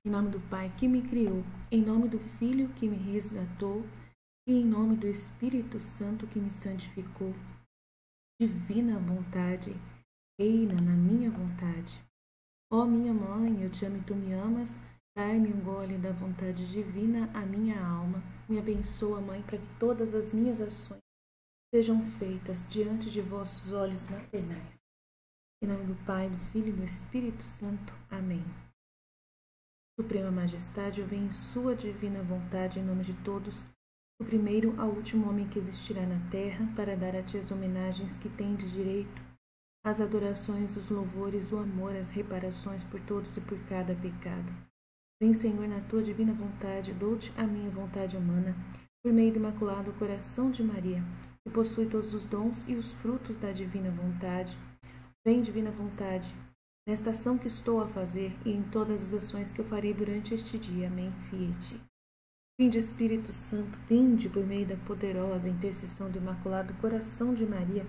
Em nome do Pai que me criou, em nome do Filho que me resgatou e em nome do Espírito Santo que me santificou. Divina vontade, reina na minha vontade. Ó minha mãe, eu te amo e tu me amas, dai-me um gole da vontade divina à minha alma. Me abençoa, Mãe, para que todas as minhas ações sejam feitas diante de vossos olhos maternais. Em nome do Pai, do Filho e do Espírito Santo. Amém. Suprema Majestade, eu venho em sua divina vontade, em nome de todos, do primeiro ao último homem que existirá na terra, para dar a ti as homenagens que tendes direito, as adorações, os louvores, o amor, as reparações por todos e por cada pecado. Vem, Senhor, na tua divina vontade, dou-te a minha vontade humana, por meio do imaculado coração de Maria, que possui todos os dons e os frutos da divina vontade. Vem, divina vontade, nesta ação que estou a fazer e em todas as ações que eu farei durante este dia. Amém. Fiat. Vinde, Espírito Santo, vinde por meio da poderosa intercessão do imaculado coração de Maria,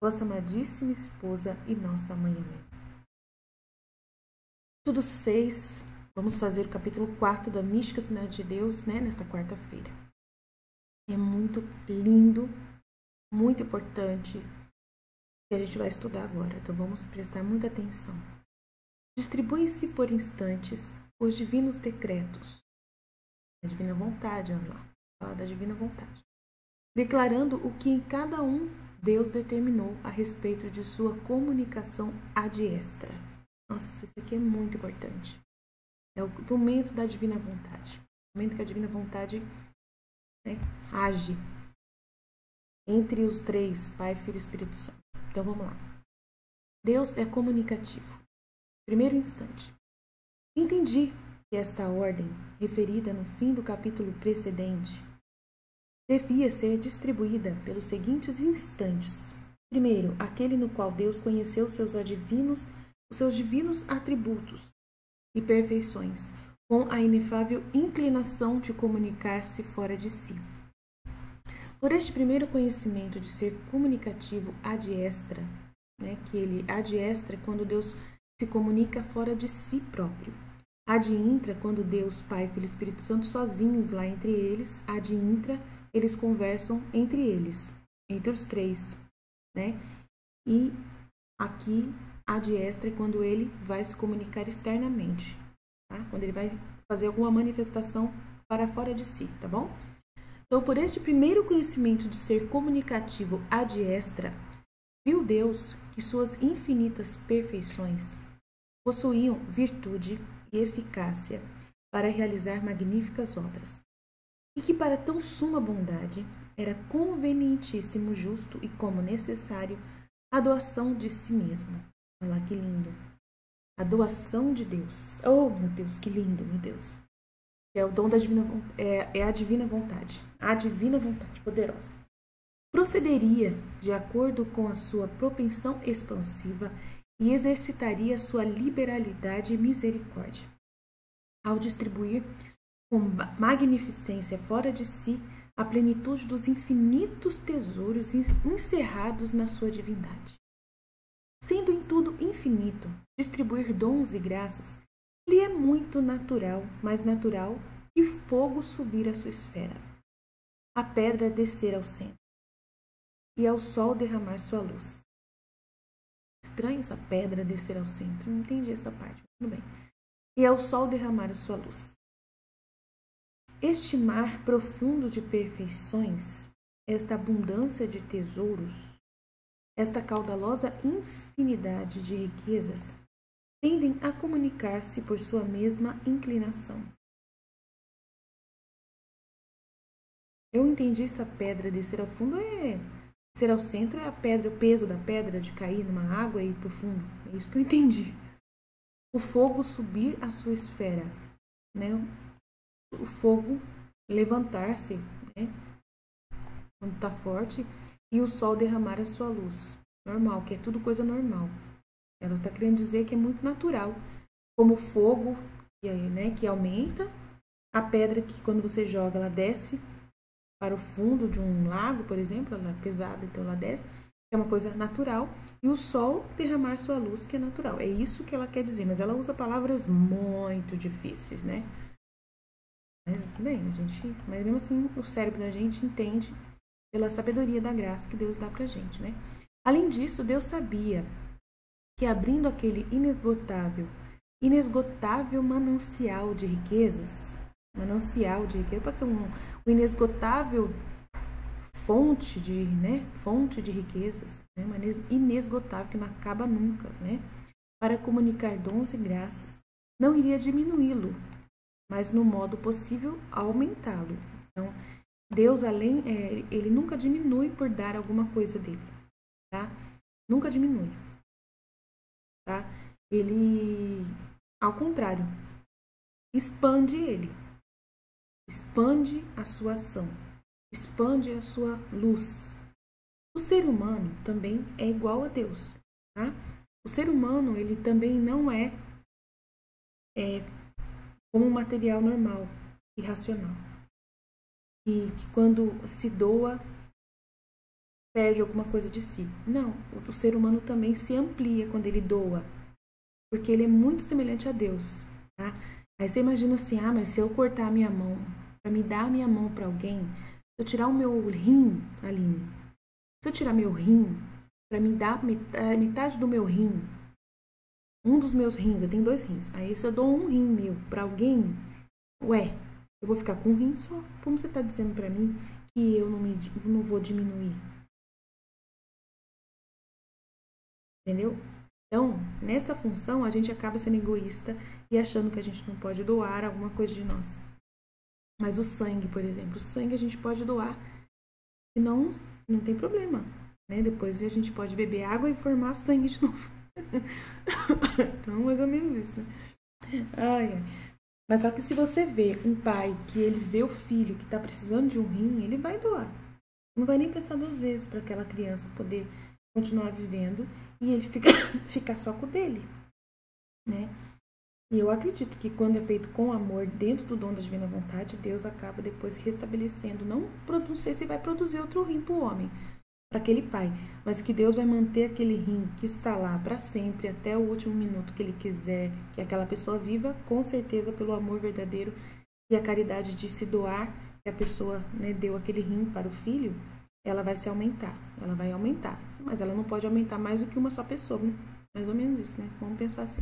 vossa amadíssima esposa e nossa mãe. Amém. Estudo 6, vamos fazer o capítulo 4 da Mística Cidade de Deus, nesta quarta-feira. É muito lindo, muito importante que a gente vai estudar agora, então vamos prestar muita atenção. Distribuem-se por instantes os divinos decretos, a divina vontade, vamos lá, fala da divina vontade, declarando o que em cada um Deus determinou a respeito de sua comunicação ad extra. Nossa, isso aqui é muito importante. É o momento da divina vontade, o momento que a divina vontade age entre os três, Pai, Filho e Espírito Santo. Então vamos lá. Deus é comunicativo. Primeiro instante. Entendi que esta ordem, referida no fim do capítulo precedente, devia ser distribuída pelos seguintes instantes. Primeiro, aquele no qual Deus conheceu os seus divinos atributos e perfeições, com a inefável inclinação de comunicar-se fora de si. Por este primeiro conhecimento de ser comunicativo ad extra, que ele ad extra é quando Deus se comunica fora de si próprio. Ad intra, quando Deus, Pai, Filho e Espírito Santo, sozinhos lá entre eles, ad intra, eles conversam entre eles, entre os três, E aqui, ad extra, é quando ele vai se comunicar externamente, tá? Quando ele vai fazer alguma manifestação para fora de si, tá bom? Então, por este primeiro conhecimento de ser comunicativo ad extra, viu Deus que suas infinitas perfeições possuíam virtude e eficácia para realizar magníficas obras, e que para tão suma bondade era convenientíssimo, justo e como necessário a doação de si mesmo. Olha lá que lindo! A doação de Deus. Oh, meu Deus, que lindo, meu Deus! É o dom da divina vontade, é a divina vontade poderosa. Procederia de acordo com a sua propensão expansiva e exercitaria sua liberalidade e misericórdia, ao distribuir com magnificência fora de si a plenitude dos infinitos tesouros encerrados na sua divindade. Sendo em tudo infinito, distribuir dons e graças lhe é muito natural, mais natural que fogo subir a sua esfera, a pedra descer ao centro e ao sol derramar sua luz. Estranho essa pedra descer ao centro, não entendi essa parte, mas tudo bem. E ao sol derramar a sua luz. Este mar profundo de perfeições, esta abundância de tesouros, esta caudalosa infinidade de riquezas, tendem a comunicar-se por sua mesma inclinação. Eu entendi essa pedra descer ao fundo descer ao centro é a pedra, o peso da pedra de cair numa água e ir para o fundo. É isso que eu entendi. O fogo subir a sua esfera, O fogo levantar-se, quando está forte, e o sol derramar a sua luz. Normal, que é tudo coisa normal. Ela está querendo dizer que é muito natural, como o fogo que aumenta, a pedra que quando você joga ela desce para o fundo de um lago, por exemplo, ela é pesada, então ela desce, que é uma coisa natural, e o sol derramar sua luz, que é natural. É isso que ela quer dizer, mas ela usa palavras muito difíceis, né? Mas bem, mas mesmo assim o cérebro da gente entende pela sabedoria da graça que Deus dá pra gente, né? Além disso, Deus sabia que abrindo aquele inesgotável manancial de riquezas, pode ser um inesgotável fonte de riquezas, né? Uma inesgotável que não acaba nunca, né? Para comunicar dons e graças, não iria diminuí-lo, mas no modo possível aumentá-lo. Então, Deus ele nunca diminui por dar alguma coisa dele, tá? Nunca diminui, tá? Ele, ao contrário, expande a sua ação, expande a sua luz. O ser humano também é igual a Deus, tá? O ser humano, ele também não é como um material normal e racional. E que quando se doa, perde alguma coisa de si. Não, o ser humano também se amplia quando ele doa, porque ele é muito semelhante a Deus, tá? Aí você imagina assim, mas se eu cortar a minha mão, para me dar a minha mão para alguém, se eu tirar o meu rim, Aline, se eu tirar meu rim, para me dar metade do meu rim, um dos meus rins, eu tenho 2 rins, aí se eu dou um rim meu para alguém, eu vou ficar com um rim só? Como você está dizendo para mim que eu não vou diminuir? Entendeu? Então, nessa função, a gente acaba sendo egoísta e achando que a gente não pode doar alguma coisa de nós. Mas o sangue, por exemplo, o sangue a gente pode doar e não tem problema, né? Depois a gente pode beber água e formar sangue de novo. Então, mais ou menos isso, né? Mas só que se você vê um pai que ele vê o filho que está precisando de um rim, ele vai doar. Não vai nem pensar 2 vezes para aquela criança poder continuar vivendo e ele ficar só com o dele, né? E eu acredito que quando é feito com amor dentro do dom da divina vontade, Deus acaba depois restabelecendo, não sei se vai produzir outro rim para o homem, para aquele pai, mas que Deus vai manter aquele rim que está lá para sempre, até o último minuto que ele quiser, que aquela pessoa viva, com certeza pelo amor verdadeiro e a caridade de se doar, que a pessoa, né, deu aquele rim para o filho, ela vai aumentar, mas ela não pode aumentar mais do que uma só pessoa, né? Mais ou menos isso, né? Vamos pensar assim.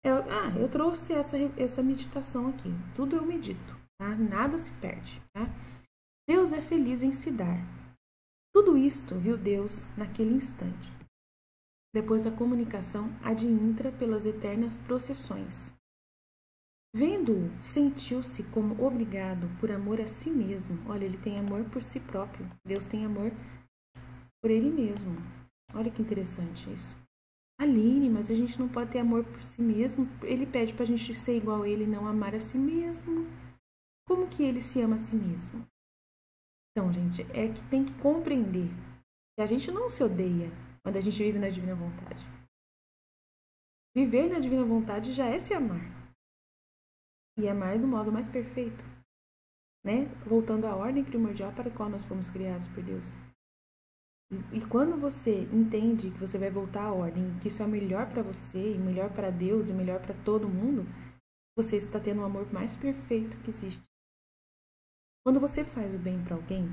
Eu trouxe essa meditação aqui, tudo eu medito, tá? Nada se perde, tá? Deus é feliz em se dar. Tudo isto viu Deus naquele instante. Depois da comunicação ad intra pelas eternas processões. Vendo-o, sentiu-se como obrigado por amor a si mesmo. Olha, ele tem amor por si próprio. Deus tem amor por ele mesmo. Olha que interessante isso. Aline, mas a gente não pode ter amor por si mesmo. Ele pede pra gente ser igual a ele e não amar a si mesmo. Como que ele se ama a si mesmo? Então, gente, é que tem que compreender que a gente não se odeia quando a gente vive na divina vontade. Viver na divina vontade já é se amar. E amar do modo mais perfeito, né? Voltando à ordem primordial para a qual nós fomos criados por Deus. E quando você entende que você vai voltar à ordem, que isso é o melhor para você, e melhor para Deus, e melhor para todo mundo, você está tendo o amor mais perfeito que existe. Quando você faz o bem para alguém,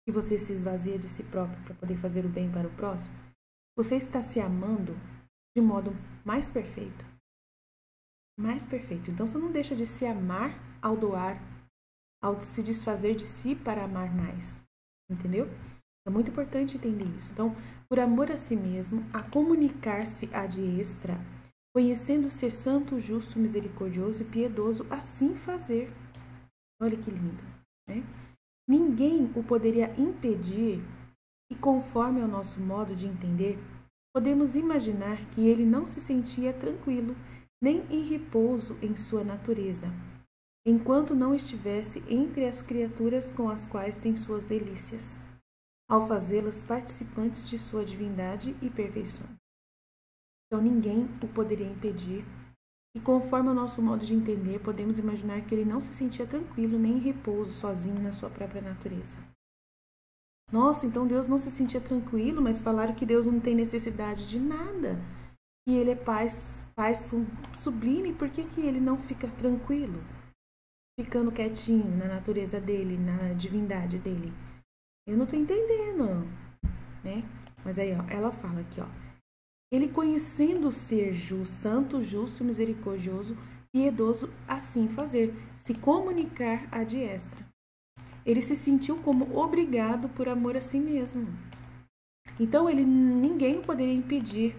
e você se esvazia de si próprio para poder fazer o bem para o próximo, você está se amando de modo mais perfeito. Mais perfeito. Então, você não deixa de se amar ao doar, ao se desfazer de si para amar mais. Entendeu? É muito importante entender isso. Então, por amor a si mesmo, a comunicar-se ad extra, conhecendo ser santo, justo, misericordioso e piedoso, assim fazer. Olha que lindo, né? Ninguém o poderia impedir e, conforme ao nosso modo de entender, podemos imaginar que ele não se sentia tranquilo nem em repouso em sua natureza, enquanto não estivesse entre as criaturas com as quais tem suas delícias, ao fazê-las participantes de sua divindade e perfeição. Então ninguém o poderia impedir, e conforme o nosso modo de entender, podemos imaginar que ele não se sentia tranquilo nem em repouso sozinho na sua própria natureza. Nossa, então Deus não se sentia tranquilo, mas falaram que Deus não tem necessidade de nada. E ele é Pai sublime, por que ele não fica tranquilo? Ficando quietinho na natureza dele, na divindade dele. Eu não estou entendendo, né? Mas aí, ó, ela fala aqui, ó. Ele conhecendo o ser santo, justo, misericordioso, piedoso, assim fazer, se comunicar à diestra. Ele se sentiu como obrigado por amor a si mesmo. Então, ninguém poderia impedir.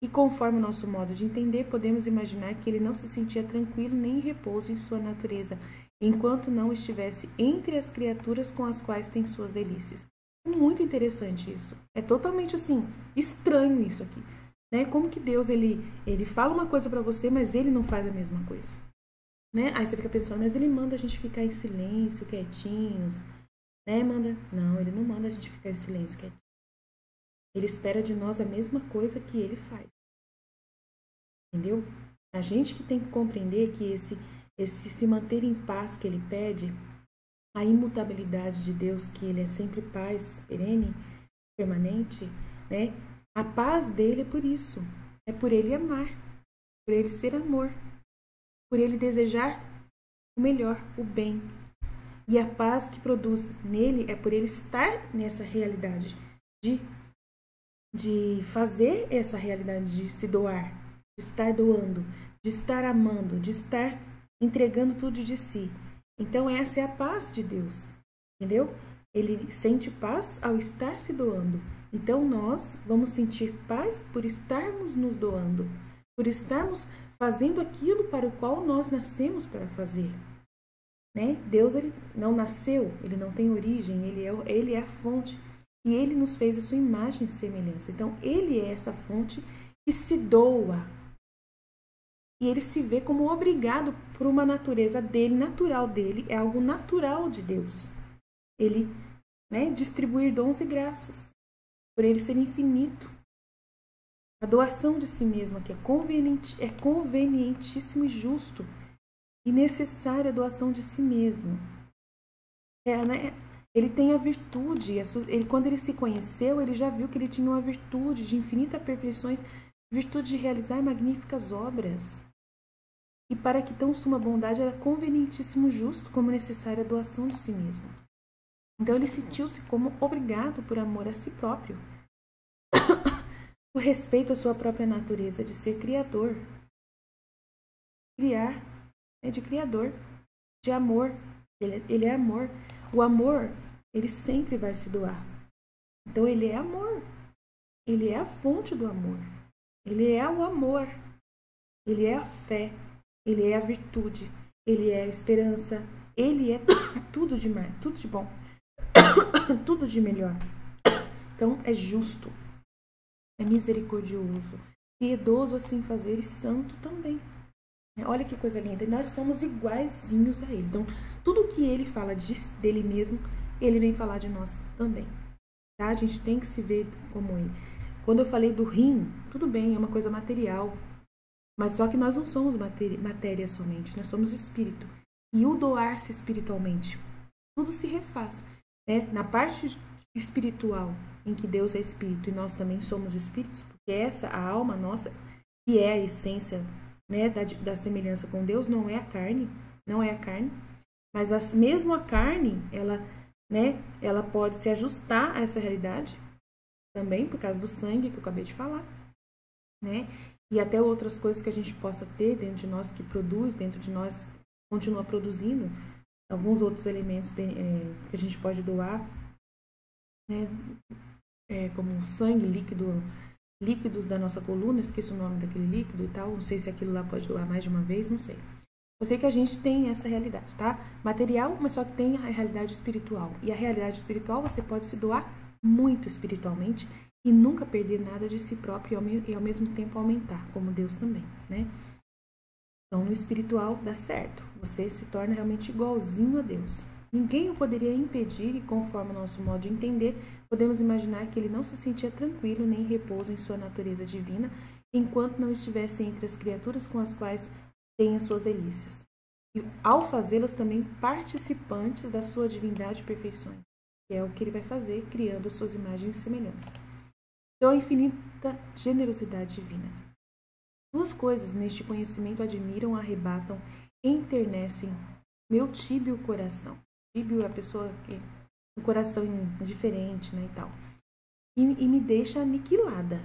E conforme o nosso modo de entender, podemos imaginar que ele não se sentia tranquilo nem em repouso em sua natureza, enquanto não estivesse entre as criaturas com as quais tem suas delícias. É muito interessante isso. É totalmente assim, estranho isso aqui. Né? Como que Deus, ele fala uma coisa para você, mas ele não faz a mesma coisa. Né? Aí você fica pensando, mas ele manda a gente ficar em silêncio, quietinhos. Né? Não, ele não manda a gente ficar em silêncio, quietinho. Ele espera de nós a mesma coisa que ele faz. Entendeu? A gente que tem que compreender que esse se manter em paz que ele pede, a imutabilidade de Deus, que ele é sempre paz, perene, permanente, né? A paz dele é por isso. É por ele amar, por ele ser amor, por ele desejar o melhor, o bem. E a paz que produz nele é por ele estar nessa realidade de fazer essa realidade, de se doar, de estar doando, de estar amando, de estar entregando tudo de si. Então essa é a paz de Deus, entendeu? Ele sente paz ao estar se doando. Então nós vamos sentir paz por estarmos nos doando, por estarmos fazendo aquilo para o qual nós nascemos para fazer. Né? Deus, ele não nasceu, ele não tem origem, ele é a fonte. E ele nos fez a sua imagem e semelhança. Então, ele é essa fonte que se doa. E ele se vê como obrigado por uma natureza dele, natural dele, é algo natural de Deus. Ele, né, distribuir dons e graças, por ele ser infinito. A doação de si mesmo aqui é convenientíssimo e justo. E necessária a doação de si mesmo. Né? Ele tem a virtude, quando ele se conheceu, ele já viu que ele tinha uma virtude de infinitas perfeições, virtude de realizar magníficas obras. E para que tão suma bondade era convenientíssimo justo como necessária a doação de si mesmo. Então ele sentiu-se como obrigado por amor a si próprio, por respeito à sua própria natureza de ser criador. Criar é de criador, de amor. Ele é amor. O amor, ele sempre vai se doar. Então, ele é amor. Ele é a fonte do amor. Ele é o amor. Ele é a fé. Ele é a virtude. Ele é a esperança. Ele é tudo de bom. Tudo de melhor. Então, é justo. É misericordioso. Piedoso assim fazer e santo também. Olha que coisa linda. E nós somos iguaizinhos a ele. Então, tudo que ele fala dele mesmo, ele vem falar de nós também. Tá? A gente tem que se ver como ele. Quando eu falei do rim, tudo bem, é uma coisa material. Mas só que nós não somos matéria somente, nós somos espírito. E o doar-se espiritualmente, tudo se refaz. Né? Na parte espiritual, em que Deus é espírito e nós também somos espíritos, porque a alma nossa, que é a essência, né, da semelhança com Deus, não é a carne, mas mesmo a carne, ela pode se ajustar a essa realidade, também por causa do sangue que eu acabei de falar, né, e até outras coisas que a gente possa ter dentro de nós, que produz, dentro de nós, continua produzindo, alguns outros elementos que a gente pode doar, né, como sangue, líquidos da nossa coluna, esqueço o nome daquele líquido e tal, não sei se aquilo lá pode doar mais de uma vez, não sei. Eu sei que a gente tem essa realidade, tá? Material, mas só que tem a realidade espiritual. E a realidade espiritual você pode se doar muito espiritualmente e nunca perder nada de si próprio e ao mesmo tempo aumentar, como Deus também, né? Então, no espiritual dá certo. Você se torna realmente igualzinho a Deus. Ninguém o poderia impedir e, conforme o nosso modo de entender, podemos imaginar que ele não se sentia tranquilo nem em repouso em sua natureza divina, enquanto não estivesse entre as criaturas com as quais tem as suas delícias. E, ao fazê-las, também participantes da sua divindade e perfeições. que é o que ele vai fazer, criando as suas imagens e semelhança. Então, a infinita generosidade divina. Duas coisas neste conhecimento admiram, arrebatam, enternecem meu tíbio coração. Tíbio é a pessoa que o coração indiferente, né, e tal. E me deixa aniquilada.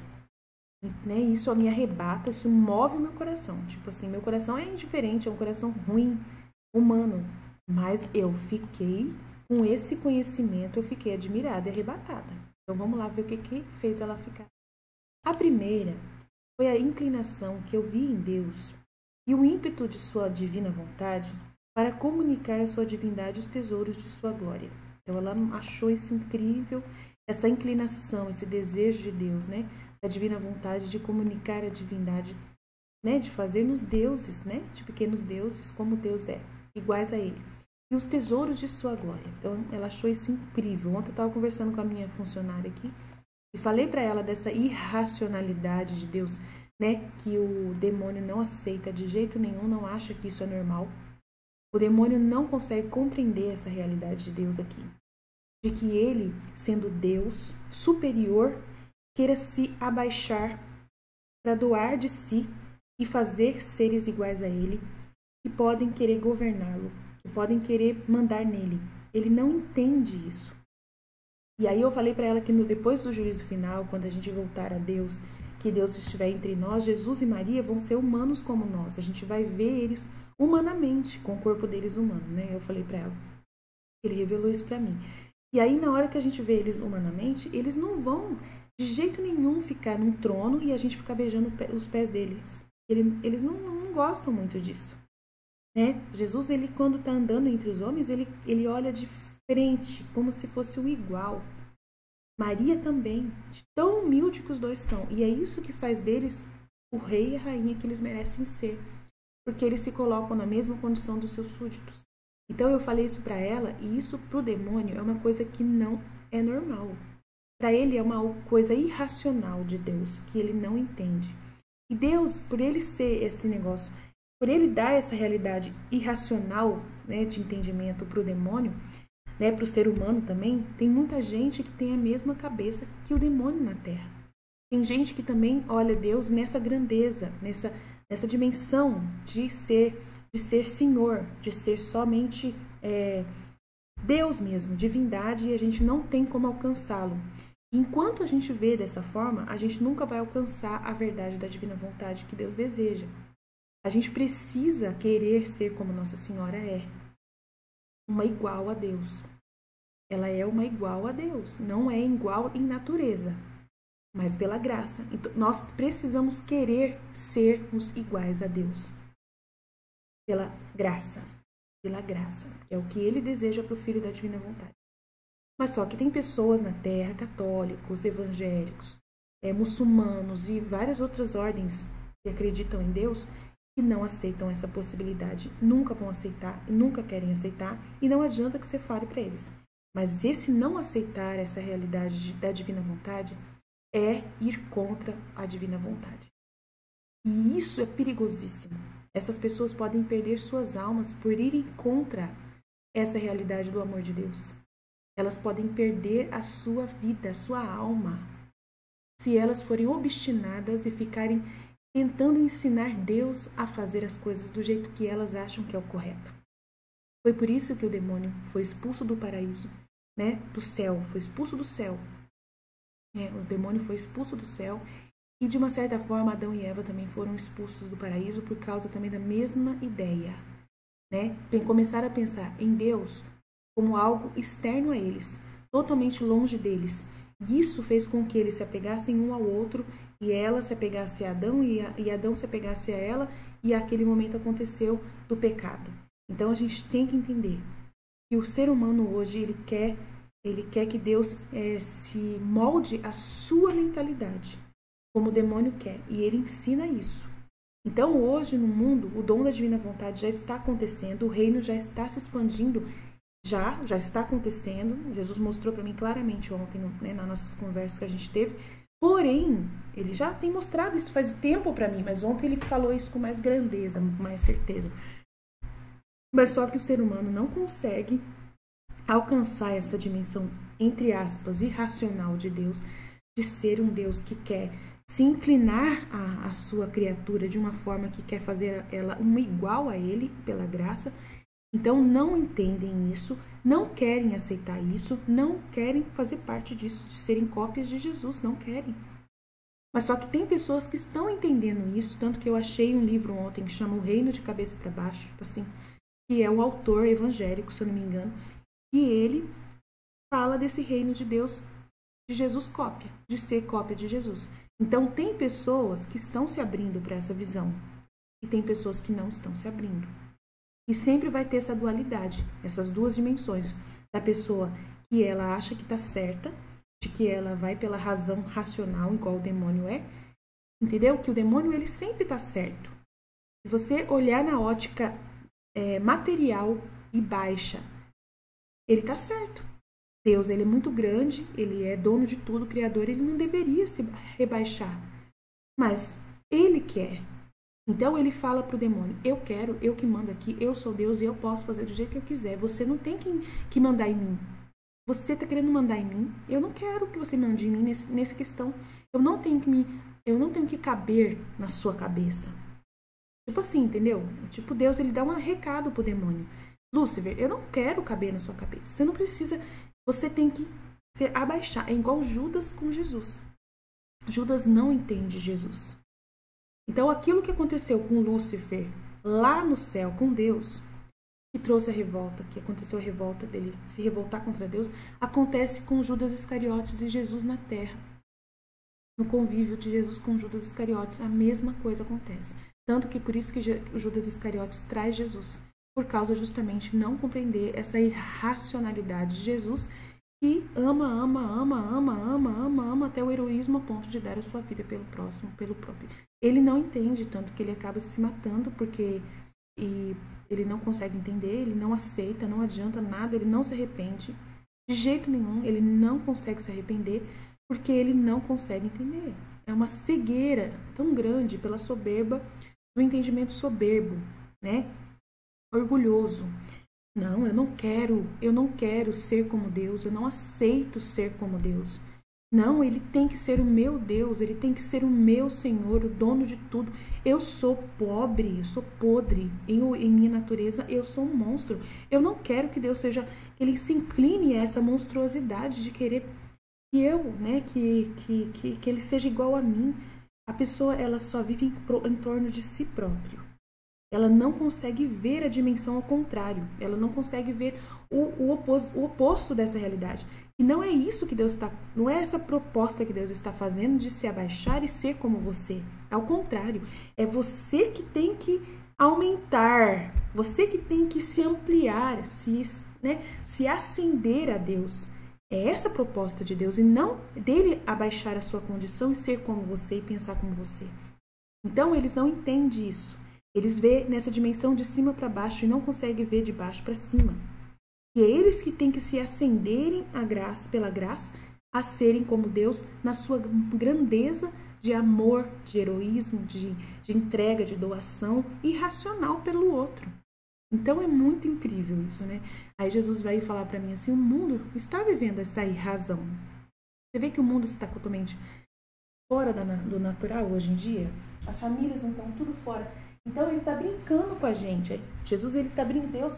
Né? Isso me arrebata, isso move o meu coração. Tipo assim, meu coração é indiferente, é um coração ruim, humano. Mas eu fiquei, com esse conhecimento, eu fiquei admirada e arrebatada. Então vamos lá ver o que fez ela ficar. A primeira foi a inclinação que eu vi em Deus e o ímpeto de sua divina vontade para comunicar à sua divindade os tesouros de sua glória. Então ela achou isso incrível, essa inclinação, esse desejo de Deus, né? Da divina vontade de comunicar a divindade, né? De fazer-nos deuses, né? De pequenos deuses, como Deus é, iguais a Ele. E os tesouros de sua glória. Então ela achou isso incrível. Ontem eu estava conversando com a minha funcionária aqui e falei para ela dessa irracionalidade de Deus, né? Que o demônio não aceita de jeito nenhum, não acha que isso é normal. O demônio não consegue compreender essa realidade de Deus aqui. De que ele, sendo Deus superior, queira se abaixar para doar de si e fazer seres iguais a ele, que podem querer governá-lo, que podem querer mandar nele. Ele não entende isso. E aí eu falei para ela que depois do juízo final, quando a gente voltar a Deus, que Deus estiver entre nós, Jesus e Maria vão ser humanos como nós. A gente vai ver eles humanamente, com o corpo deles humano, né? Eu falei para ela. Ele revelou isso para mim. E aí, na hora que a gente vê eles humanamente, eles não vão de jeito nenhum ficar num trono e a gente ficar beijando os pés deles. Eles não gostam muito disso. Né? Jesus, ele quando está andando entre os homens, ele olha de frente, como se fosse o igual. Maria também, de tão humilde que os dois são. E é isso que faz deles o rei e a rainha que eles merecem ser. Porque eles se colocam na mesma condição dos seus súditos. Então eu falei isso para ela, e isso para o demônio é uma coisa que não é normal. Para ele é uma coisa irracional de Deus, que ele não entende. E Deus, por ele ser esse negócio, por ele dar essa realidade irracional, né, de entendimento para o demônio, né, para o ser humano também, tem muita gente que tem a mesma cabeça que o demônio na Terra. Tem gente que também olha Deus nessa grandeza, nessa dimensão de ser Senhor, de ser somente Deus mesmo, divindade, e a gente não tem como alcançá-lo. Enquanto a gente vê dessa forma, a gente nunca vai alcançar a verdade da divina vontade que Deus deseja. A gente precisa querer ser como Nossa Senhora é, uma igual a Deus. Ela é uma igual a Deus, não é igual em natureza, mas pela graça. Então, nós precisamos querer sermos iguais a Deus. Pela graça, que é o que Ele deseja para o Filho da Divina Vontade. Mas só que tem pessoas na Terra, católicos, evangélicos, muçulmanos e várias outras ordens que acreditam em Deus, que não aceitam essa possibilidade, nunca vão aceitar e nunca querem aceitar, e não adianta que você fale para eles. Mas esse não aceitar essa realidade da Divina Vontade é ir contra a Divina Vontade. E isso é perigosíssimo. Essas pessoas podem perder suas almas por irem contra essa realidade do amor de Deus. Elas podem perder a sua vida, a sua alma, se elas forem obstinadas e ficarem tentando ensinar Deus a fazer as coisas do jeito que elas acham que é o correto. Foi por isso que o demônio foi expulso do paraíso, né? Do céu, foi expulso do céu. O demônio foi expulso do céu. E, de uma certa forma, Adão e Eva também foram expulsos do paraíso por causa também da mesma ideia. Né? Começaram a pensar em Deus como algo externo a eles, totalmente longe deles. E isso fez com que eles se apegassem um ao outro, e ela se apegasse a Adão, e Adão se apegasse a ela, e aquele momento aconteceu do pecado. Então, a gente tem que entender que o ser humano hoje, ele quer que Deus se molde a sua mentalidade, como o demônio quer, e ele ensina isso. Então, hoje no mundo, o dom da divina vontade já está acontecendo, o reino já está se expandindo, já está acontecendo. Jesus mostrou para mim claramente ontem, nas nossas conversas que a gente teve. Porém, ele já tem mostrado isso faz tempo para mim, mas ontem ele falou isso com mais grandeza, com mais certeza. Mas só que o ser humano não consegue alcançar essa dimensão, entre aspas, irracional de Deus, de ser um Deus que quer se inclinar à sua criatura de uma forma que quer fazer ela uma igual a ele, pela graça. Então, não entendem isso, não querem aceitar isso, não querem fazer parte disso, de serem cópias de Jesus, não querem. Mas só que tem pessoas que estão entendendo isso, tanto que eu achei um livro ontem que chama O Reino de Cabeça para Baixo, assim, que é o autor evangélico, se eu não me engano, e ele fala desse reino de Deus, de Jesus cópia, de ser cópia de Jesus. Então, tem pessoas que estão se abrindo para essa visão e tem pessoas que não estão se abrindo. E sempre vai ter essa dualidade, essas duas dimensões, da pessoa que ela acha que está certa, de que ela vai pela razão racional, igual o demônio é, entendeu? Que o demônio, ele sempre está certo. Se você olhar na ótica material e baixa, ele está certo. Deus, ele é muito grande, ele é dono de tudo, criador, ele não deveria se rebaixar. Mas ele quer. Então ele fala para o demônio, eu quero, eu que mando aqui, eu sou Deus e eu posso fazer do jeito que eu quiser. Você não tem que mandar em mim. Você está querendo mandar em mim? Eu não quero que você mande em mim nessa questão. Eu não tenho que caber na sua cabeça. Tipo assim, entendeu? Tipo, Deus, ele dá um recado pro demônio. Lúcifer, eu não quero caber na sua cabeça. Você não precisa, você tem que se abaixar. É igual Judas com Jesus. Judas não entende Jesus. Então, aquilo que aconteceu com Lúcifer lá no céu com Deus, que trouxe a revolta, que aconteceu a revolta dele se revoltar contra Deus, acontece com Judas Iscariotes e Jesus na terra. No convívio de Jesus com Judas Iscariotes, a mesma coisa acontece. Tanto que por isso que Judas Iscariotes traz Jesus, por causa justamente de não compreender essa irracionalidade de Jesus, que ama até o heroísmo a ponto de dar a sua vida pelo próximo, pelo próprio. Ele não entende, tanto que ele acaba se matando, porque ele não consegue entender, ele não aceita, não adianta nada, ele não se arrepende. De jeito nenhum, ele não consegue se arrepender, porque ele não consegue entender. É uma cegueira tão grande pela soberba, do entendimento soberbo, né? Orgulhoso. Não, eu não quero ser como Deus, eu não aceito ser como Deus. Não, ele tem que ser o meu Deus, ele tem que ser o meu Senhor, o dono de tudo. Eu sou pobre, eu sou podre, em minha natureza eu sou um monstro. Eu não quero que Deus seja, que ele se incline a essa monstruosidade de querer que eu, né, que ele seja igual a mim. A pessoa, ela só vive em torno de si próprio. Ela não consegue ver a dimensão ao contrário. Ela não consegue ver o oposto dessa realidade. E não é isso que Deus está... Não é essa proposta que Deus está fazendo de se abaixar e ser como você. Ao contrário. É você que tem que aumentar. Você que tem que se ampliar, se ascender a Deus. É essa a proposta de Deus. E não dele abaixar a sua condição e ser como você e pensar como você. Então, eles não entendem isso. Eles vêem nessa dimensão de cima para baixo e não conseguem ver de baixo para cima. E é eles que têm que se ascenderem pela graça, a serem como Deus na sua grandeza de amor, de heroísmo, de entrega, de doação irracional pelo outro. Então é muito incrível isso, né? Aí Jesus vai falar para mim assim, o mundo está vivendo essa irrazão. Você vê que o mundo está totalmente fora do natural hoje em dia? As famílias não estão tudo fora. Então ele está brincando com a gente. Jesus, Deus está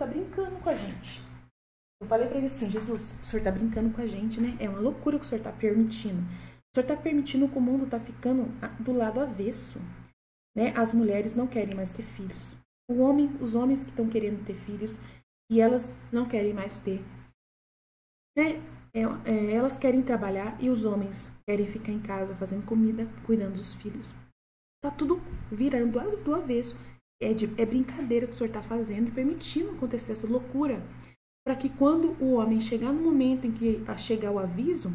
brincando com a gente. Eu falei para ele assim, Jesus, o senhor está brincando com a gente, né? É uma loucura que o senhor está permitindo. O senhor está permitindo que o mundo está ficando do lado avesso, né? As mulheres não querem mais ter filhos. Os homens que estão querendo ter filhos e elas não querem mais ter, né? Elas querem trabalhar e os homens querem ficar em casa fazendo comida, cuidando dos filhos. Tá tudo virando do avesso. É brincadeira que o senhor está fazendo e permitindo acontecer essa loucura. Para que quando o homem chegar no momento em que chegar o aviso,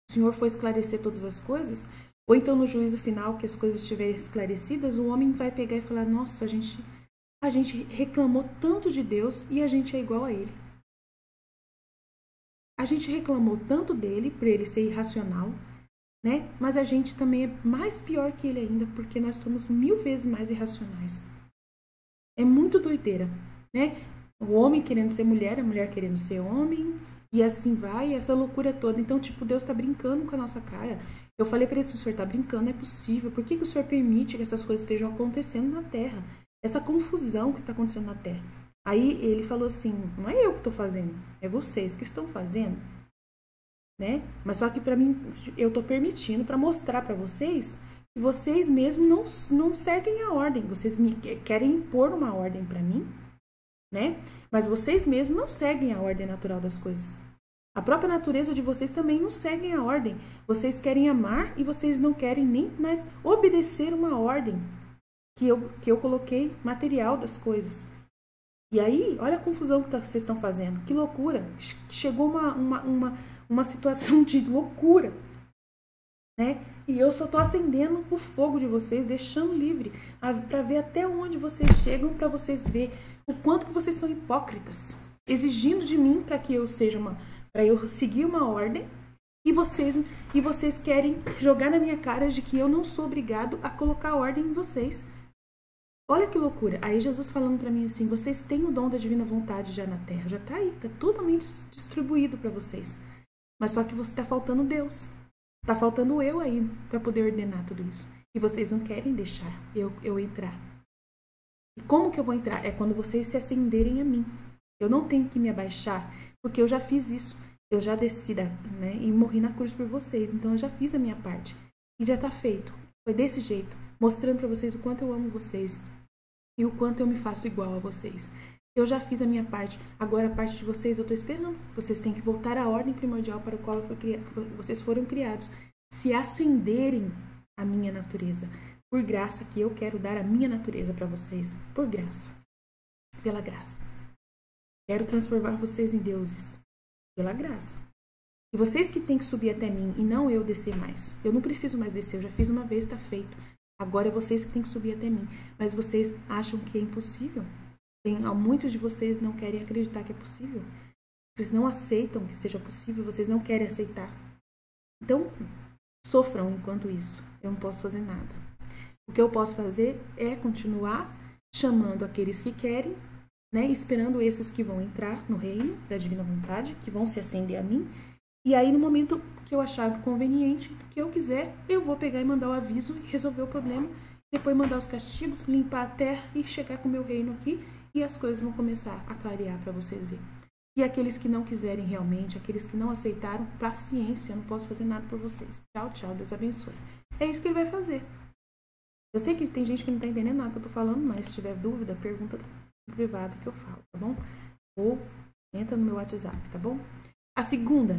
o senhor for esclarecer todas as coisas, ou então no juízo final que as coisas estiverem esclarecidas, o homem vai pegar e falar, nossa, a gente reclamou tanto de Deus e a gente é igual a ele. A gente reclamou tanto dele, por ele ser irracional, né? Mas a gente também é mais pior que ele ainda, porque nós somos 1000 vezes mais irracionais. É muito doideira, né? o homem querendo ser mulher, a mulher querendo ser homem, e assim vai, essa loucura toda. Então, tipo, Deus tá brincando com a nossa cara. Eu falei para ele, se o senhor tá brincando, não é possível. Por que o senhor permite que essas coisas estejam acontecendo na Terra? Essa confusão que tá acontecendo na Terra. Aí ele falou assim, não é eu que tô fazendo, é vocês que estão fazendo, né? Mas só que para mim, eu tô permitindo para mostrar para vocês que vocês mesmos não seguem a ordem. Vocês me querem impor uma ordem para mim, né? Mas vocês mesmos não seguem a ordem natural das coisas. A própria natureza de vocês também não seguem a ordem. Vocês querem amar e vocês não querem nem mais obedecer uma ordem que eu coloquei material das coisas. E aí, olha a confusão que vocês estão fazendo. Que loucura. Chegou uma situação de loucura, né? E eu só estou acendendo o fogo de vocês, deixando livre, para ver até onde vocês chegam, para vocês ver o quanto que vocês são hipócritas, exigindo de mim para que eu seja para eu seguir uma ordem, e vocês querem jogar na minha cara de que eu não sou obrigado a colocar ordem em vocês. Olha que loucura. Aí Jesus falando para mim assim, vocês têm o dom da divina vontade já na terra, já tá aí, tá totalmente distribuído para vocês. Mas só que você tá faltando Deus. Tá faltando eu aí para poder ordenar tudo isso. E vocês não querem deixar eu entrar. E como que eu vou entrar? É quando vocês se acenderem a mim. Eu não tenho que me abaixar, porque eu já fiz isso. Eu já desci, né, e morri na cruz por vocês. Então eu já fiz a minha parte. E já tá feito. Foi desse jeito. Mostrando para vocês o quanto eu amo vocês. E o quanto eu me faço igual a vocês. Eu já fiz a minha parte. Agora a parte de vocês eu estou esperando. Vocês têm que voltar à ordem primordial para a qual vocês foram criados. Se acenderem à minha natureza. Por graça que eu quero dar a minha natureza para vocês. Por graça. Pela graça. Quero transformar vocês em deuses. Pela graça. E vocês que têm que subir até mim e não eu descer mais. Eu não preciso mais descer. Eu já fiz uma vez, está feito. Agora é vocês que têm que subir até mim. Mas vocês acham que é impossível? Muitos de vocês não querem acreditar que é possível. Vocês não aceitam que seja possível. Vocês não querem aceitar. Então, sofram enquanto isso. Eu não posso fazer nada. O que eu posso fazer é continuar chamando aqueles que querem, né, esperando esses que vão entrar no reino da divina vontade, que vão se acender a mim. E aí, no momento que eu achar conveniente, que eu quiser, eu vou pegar e mandar o aviso e resolver o problema. Depois mandar os castigos, limpar a terra e chegar com o meu reino aqui. E as coisas vão começar a clarear para vocês verem. E aqueles que não quiserem realmente, aqueles que não aceitaram, paciência, eu não posso fazer nada por vocês. Tchau, tchau, Deus abençoe. É isso que ele vai fazer. Eu sei que tem gente que não tá entendendo nada que eu tô falando, mas se tiver dúvida, pergunta no privado que eu falo, tá bom? Ou entra no meu WhatsApp, tá bom? A segunda,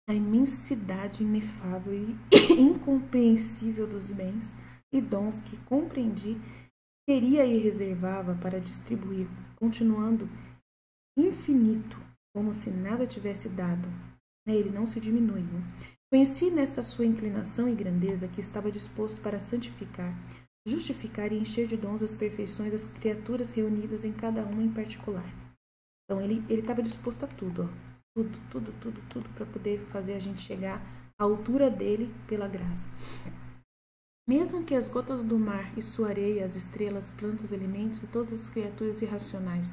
a imensidade inefável e incompreensível dos bens e dons que compreendi teria e reservava para distribuir, continuando infinito, como se nada tivesse dado. Ele não se diminui. Né? Conheci nesta sua inclinação e grandeza que estava disposto para santificar, justificar e encher de dons as perfeições das criaturas reunidas em cada uma em particular. Então ele estava disposto a tudo, ó. Tudo para poder fazer a gente chegar à altura dele pela graça. Mesmo que as gotas do mar e sua areia, as estrelas, plantas, elementos e todas as criaturas irracionais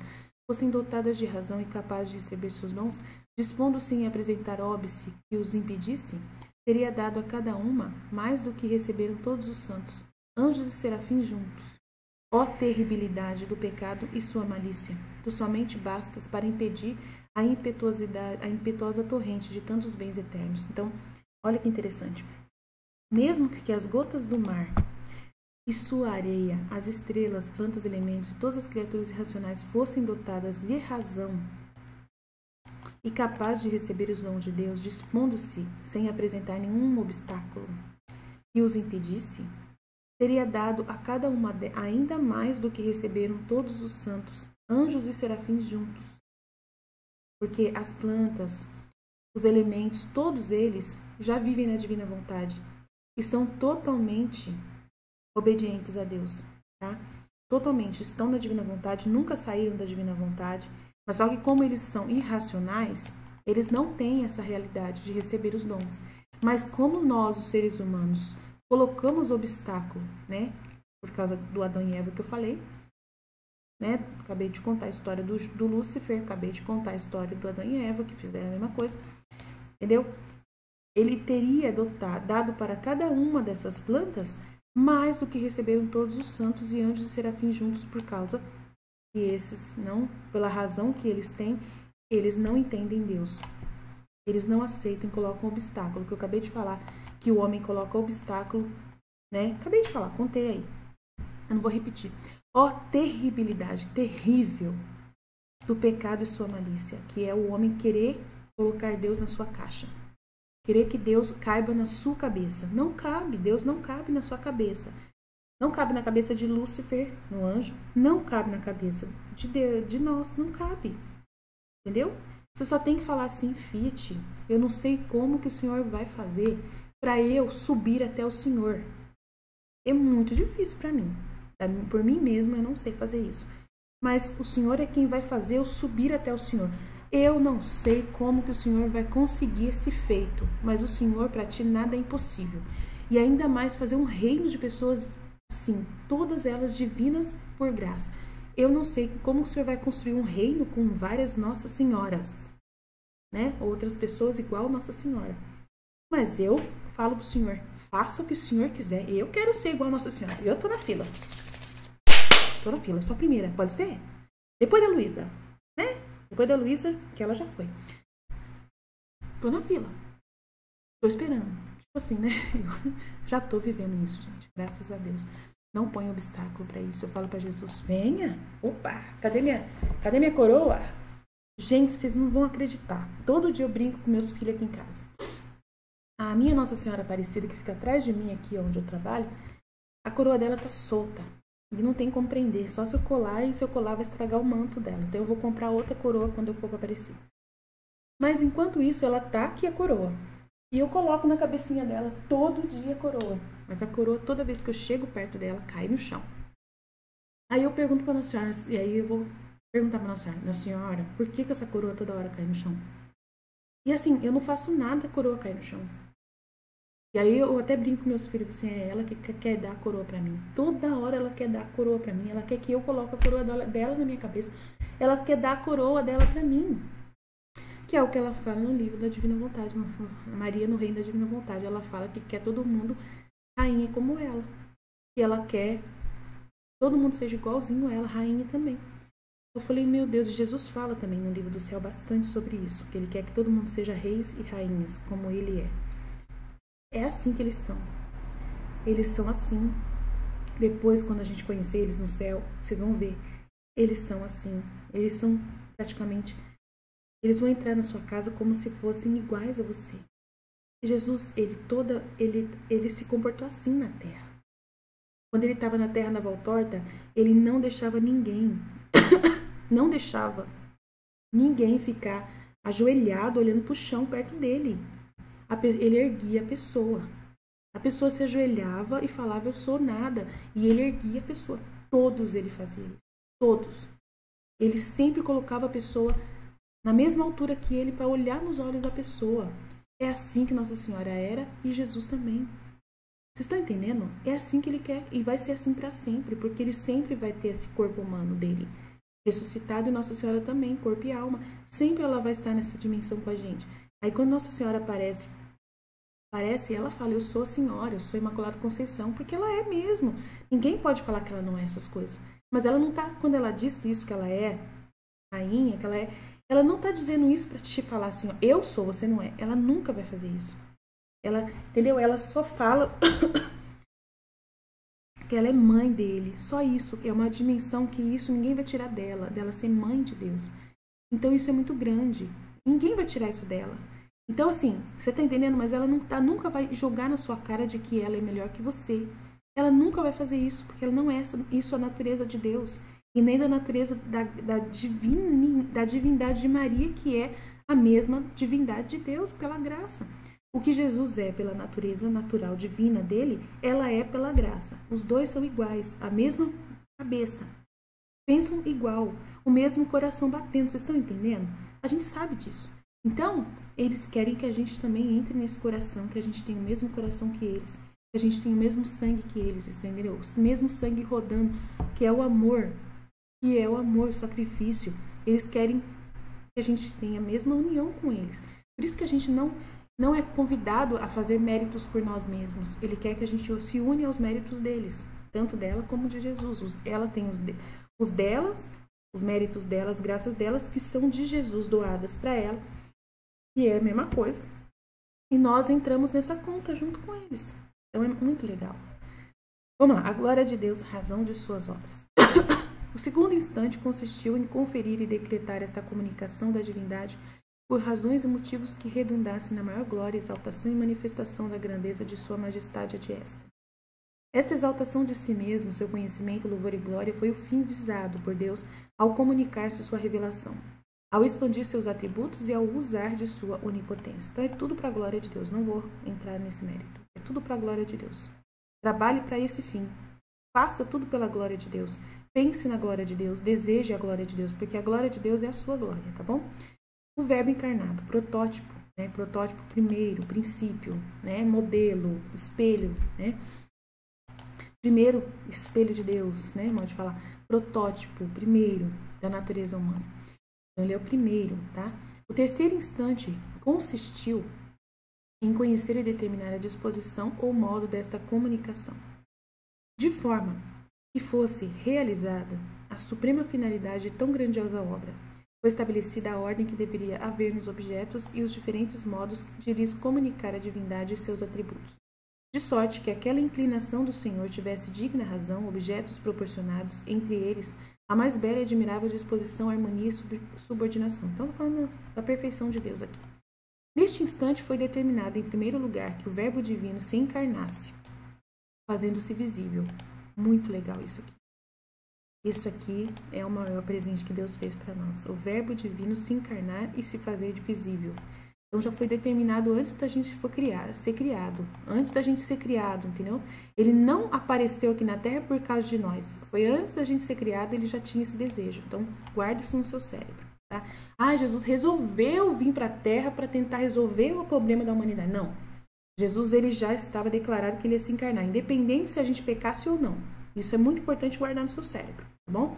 fossem dotadas de razão e capazes de receber seus dons, dispondo-se em apresentar óbice que os impedisse, teria dado a cada uma mais do que receberam todos os santos, anjos e serafins juntos. Ó terribilidade do pecado e sua malícia, tu somente bastas para impedir a impetuosa torrente de tantos bens eternos. Então, olha que interessante. Mesmo que as gotas do mar e sua areia, as estrelas, plantas, elementos e todas as criaturas irracionais fossem dotadas de razão e capazes de receber os dons de Deus, dispondo-se sem apresentar nenhum obstáculo que os impedisse, teria dado a cada uma ainda mais do que receberam todos os santos, anjos e serafins juntos. Porque as plantas, os elementos, todos eles já vivem na divina vontade e são totalmente obedientes a Deus, tá? Totalmente, estão na divina vontade, nunca saíram da divina vontade, mas só que como eles são irracionais, eles não têm essa realidade de receber os dons. Mas como nós, os seres humanos, colocamos obstáculo, né? Por causa do Adão e Eva que eu falei, né? Acabei de contar a história do Lúcifer, acabei de contar a história do Adão e Eva, que fizeram a mesma coisa, entendeu? Ele teria dado para cada uma dessas plantas mais do que receberam todos os santos e anjos e serafins juntos, por causa que esses não, pela razão que eles têm, eles não entendem Deus. Eles não aceitam e colocam obstáculo, que eu acabei de falar, que o homem coloca obstáculo, né? Acabei de falar, contei aí. Eu não vou repetir. Ó, terribilidade, terrível do pecado e sua malícia, que é o homem querer colocar Deus na sua caixa. Querer que Deus caiba na sua cabeça. Não cabe, Deus não cabe na sua cabeça. Não cabe na cabeça de Lúcifer, no anjo. Não cabe na cabeça de Deus, de nós, não cabe. Entendeu? Você só tem que falar assim, Fiat, eu não sei como que o Senhor vai fazer para eu subir até o Senhor. É muito difícil para mim. Por mim mesma eu não sei fazer isso. Mas o Senhor é quem vai fazer eu subir até o Senhor. Eu não sei como que o Senhor vai conseguir esse feito, mas o Senhor, para ti, nada é impossível. E ainda mais fazer um reino de pessoas assim, todas elas divinas por graça. Eu não sei como o Senhor vai construir um reino com várias Nossas Senhoras, né? Outras pessoas igual Nossa Senhora. Mas eu falo pro Senhor, faça o que o Senhor quiser. Eu quero ser igual a Nossa Senhora. Eu tô na fila. Tô na fila, sou a primeira, pode ser? Depois da Luísa, né? Depois da Luísa, que ela já foi. Tô na fila. Tô esperando. Tipo assim, né? Eu já tô vivendo isso, gente. Graças a Deus. Não põe obstáculo pra isso. Eu falo pra Jesus, venha. Opa, cadê minha coroa? Gente, vocês não vão acreditar. Todo dia eu brinco com meus filhos aqui em casa. A minha Nossa Senhora Aparecida, que fica atrás de mim aqui onde eu trabalho, a coroa dela tá solta. E não tem como prender, só se eu colar, e se eu colar vai estragar o manto dela. Então eu vou comprar outra coroa quando eu for para Aparecida. Mas enquanto isso, ela tá aqui a coroa. E eu coloco na cabecinha dela todo dia a coroa. Mas a coroa, toda vez que eu chego perto dela, cai no chão. Aí eu pergunto para Nossa Senhora, e aí eu vou perguntar para Nossa Senhora, por que essa coroa toda hora cai no chão? E assim, eu não faço nada, a coroa cai no chão. E aí eu até brinco com meus filhos, assim, é ela que quer dar a coroa pra mim. Toda hora ela quer dar a coroa pra mim. Ela quer que eu coloque a coroa dela na minha cabeça. Ela quer dar a coroa dela pra mim. Que é o que ela fala no livro da Divina Vontade. Maria no Reino da Divina Vontade. Ela fala que quer todo mundo rainha como ela. E ela quer todo mundo seja igualzinho a ela, rainha também. Eu falei, meu Deus, Jesus fala também no livro do céu bastante sobre isso. Que ele quer que todo mundo seja reis e rainhas, como ele é. É assim que eles são. Eles são assim. Depois, quando a gente conhecer eles no céu, vocês vão ver. Eles são assim. Eles são praticamente... Eles vão entrar na sua casa como se fossem iguais a você. E Jesus, ele se comportou assim na terra. Quando ele estava na terra na voltorta, ele não deixava ninguém, não deixava ninguém ficar ajoelhado olhando para o chão perto dele. Ele erguia a pessoa. A pessoa se ajoelhava e falava, eu sou nada. E ele erguia a pessoa. Todos ele fazia isso. Todos. Ele sempre colocava a pessoa na mesma altura que ele para olhar nos olhos da pessoa. É assim que Nossa Senhora era e Jesus também. Vocês estão entendendo? É assim que ele quer e vai ser assim para sempre, porque ele sempre vai ter esse corpo humano dele ressuscitado e Nossa Senhora também, corpo e alma. Sempre ela vai estar nessa dimensão com a gente. Aí quando Nossa Senhora aparece, ela fala, eu sou a Senhora, eu sou Imaculada Conceição, porque ela é mesmo. Ninguém pode falar que ela não é essas coisas. Mas ela não tá, quando ela diz isso, que ela é rainha, que ela não tá dizendo isso para te falar assim, ó, eu sou, você não é. Ela nunca vai fazer isso. Ela, entendeu? Ela só fala que ela é mãe dele. Só isso, que é uma dimensão que isso ninguém vai tirar dela ser mãe de Deus. Então isso é muito grande. Ninguém vai tirar isso dela. Então, assim, você tá entendendo? Mas ela nunca vai jogar na sua cara de que ela é melhor que você. Ela nunca vai fazer isso, porque ela não é isso a natureza de Deus. E nem da natureza da divindade de Maria, que é a mesma divindade de Deus, pela graça. O que Jesus é pela natureza natural divina dele, ela é pela graça. Os dois são iguais, a mesma cabeça. Pensam igual, o mesmo coração batendo. Vocês estão entendendo? A gente sabe disso. Então, eles querem que a gente também entre nesse coração, que a gente tenha o mesmo coração que eles, que a gente tenha o mesmo sangue que eles, entendeu? O mesmo sangue rodando, que é o amor. que é o amor, o sacrifício. Eles querem que a gente tenha a mesma união com eles. Por isso que a gente não é convidado a fazer méritos por nós mesmos. Ele quer que a gente se une aos méritos deles, tanto dela como de Jesus. Ela tem os delas, os méritos delas, graças delas, que são de Jesus doadas para ela, e é a mesma coisa. E nós entramos nessa conta junto com eles. Então é muito legal. Vamos lá. A glória de Deus, razão de suas obras. O segundo instante consistiu em conferir e decretar esta comunicação da divindade por razões e motivos que redundassem na maior glória, exaltação e manifestação da grandeza de sua majestade adiestra. Esta exaltação de si mesmo, seu conhecimento, louvor e glória, foi o fim visado por Deus ao comunicar-se sua revelação, ao expandir seus atributos e ao usar de sua onipotência. Então é tudo para a glória de Deus. Não vou entrar nesse mérito. É tudo para a glória de Deus. Trabalhe para esse fim. Faça tudo pela glória de Deus. Pense na glória de Deus. Deseje a glória de Deus, porque a glória de Deus é a sua glória, tá bom? O verbo encarnado, protótipo, né? Protótipo primeiro, princípio, né? Modelo, espelho, né? Primeiro, espelho de Deus, né? Modo de falar. Protótipo, primeiro, da natureza humana. Então, ele é o primeiro, tá? O terceiro instante consistiu em conhecer e determinar a disposição ou modo desta comunicação, de forma que fosse realizada a suprema finalidade de tão grandiosa obra. Foi estabelecida a ordem que deveria haver nos objetos e os diferentes modos de lhes comunicar a divindade e seus atributos, de sorte que aquela inclinação do Senhor tivesse digna razão, objetos proporcionados, entre eles, a mais bela e admirável disposição, harmonia e subordinação. Então, estou falando da perfeição de Deus aqui. Neste instante foi determinado, em primeiro lugar, que o Verbo Divino se encarnasse, fazendo-se visível. Muito legal isso aqui. Isso aqui é o maior presente que Deus fez para nós. O Verbo Divino se encarnar e se fazer visível. Então já foi determinado antes da gente ser criado. Antes da gente ser criado, entendeu? Ele não apareceu aqui na Terra por causa de nós. Foi antes da gente ser criado, ele já tinha esse desejo. Então guarde isso no seu cérebro. Tá? Ah, Jesus resolveu vir para a Terra para tentar resolver o problema da humanidade. Não. Jesus ele já estava declarado que ele ia se encarnar, independente se a gente pecasse ou não. Isso é muito importante guardar no seu cérebro, tá bom?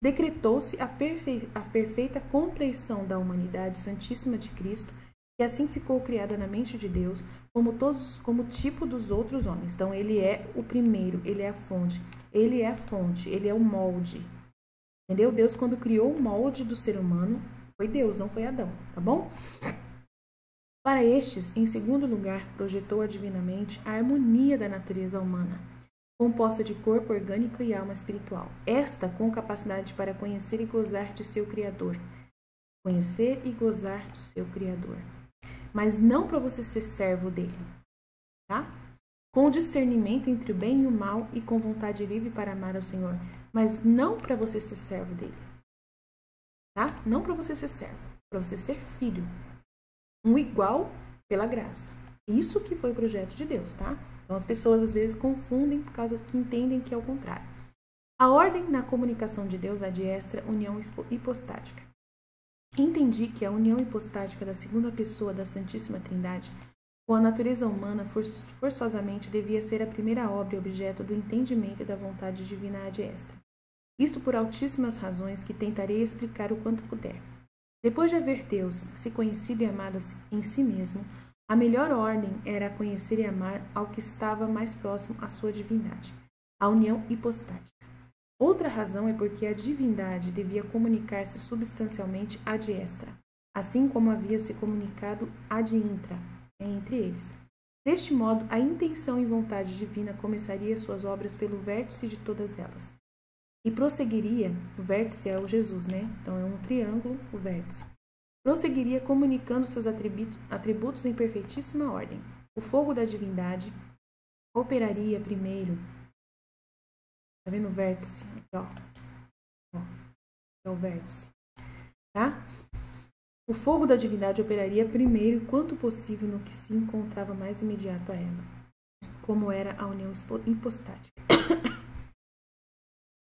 Decretou-se a perfeita compreensão da humanidade santíssima de Cristo, que assim ficou criada na mente de Deus, como tipo dos outros homens. Então, ele é o primeiro, ele é a fonte, ele é o molde. Entendeu? Deus, quando criou o molde do ser humano, foi Deus, não foi Adão, tá bom? Para estes, em segundo lugar, projetou divinamente a harmonia da natureza humana, composta de corpo orgânico e alma espiritual. Esta com capacidade para conhecer e gozar de seu Criador. Conhecer e gozar do seu Criador. Mas não para você ser servo dele, tá? Com discernimento entre o bem e o mal e com vontade livre para amar ao Senhor. Mas não para você ser servo dele, tá? Não para você ser servo, para você ser filho. Um igual pela graça. Isso que foi o projeto de Deus, tá? Então as pessoas às vezes confundem por causa que entendem que é o contrário. A ordem na comunicação de Deus adiestra união hipostática. Entendi que a união hipostática da segunda pessoa da Santíssima Trindade com a natureza humana forçosamente devia ser a primeira obra e objeto do entendimento e da vontade divina adiestra. Isto por altíssimas razões que tentarei explicar o quanto puder. Depois de haver Deus se conhecido e amado em si mesmo, a melhor ordem era conhecer e amar ao que estava mais próximo à sua divindade, a união hipostática. Outra razão é porque a divindade devia comunicar-se substancialmente ad extra, assim como havia se comunicado ad intra, entre eles. Deste modo, a intenção e vontade divina começaria suas obras pelo vértice de todas elas. E prosseguiria, o vértice é o Jesus, né? Então é um triângulo, o vértice. Prosseguiria comunicando seus atributos em perfeitíssima ordem. O fogo da divindade operaria primeiro. Tá vendo o vértice? Aqui, ó. É o vértice. Tá? O fogo da divindade operaria primeiro, quanto possível, no que se encontrava mais imediato a ela, como era a união hipostática.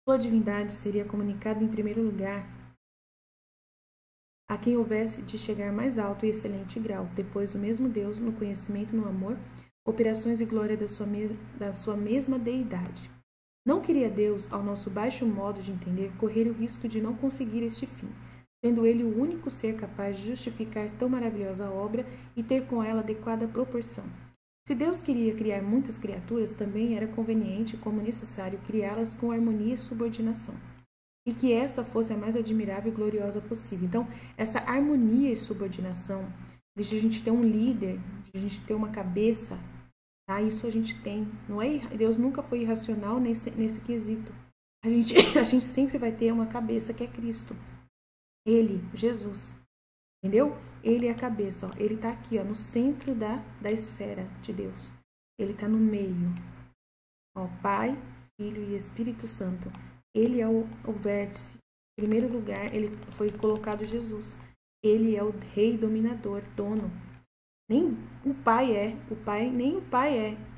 Sua divindade seria comunicada em primeiro lugar a quem houvesse de chegar mais alto e excelente grau, depois do mesmo Deus, no conhecimento e no amor, operações e glória da sua mesma deidade. Não queria Deus, ao nosso baixo modo de entender, correr o risco de não conseguir este fim, sendo Ele o único ser capaz de justificar tão maravilhosa obra e ter com ela adequada proporção. Se Deus queria criar muitas criaturas, também era conveniente como necessário criá-las com harmonia e subordinação, e que esta fosse a mais admirável e gloriosa possível. Então, essa harmonia e subordinação, de a gente ter um líder, de a gente ter uma cabeça, tá? Isso a gente tem. Não é, Deus nunca foi irracional nesse quesito. A gente sempre vai ter uma cabeça que é Cristo. Ele, Jesus. Entendeu? Ele é a cabeça. Ó. Ele está aqui, ó, no centro da esfera de Deus. Ele está no meio. Ó, Pai, Filho e Espírito Santo. Ele é o vértice. Em primeiro lugar, ele foi colocado Jesus. Ele é o rei dominador, dono. Nem o pai é.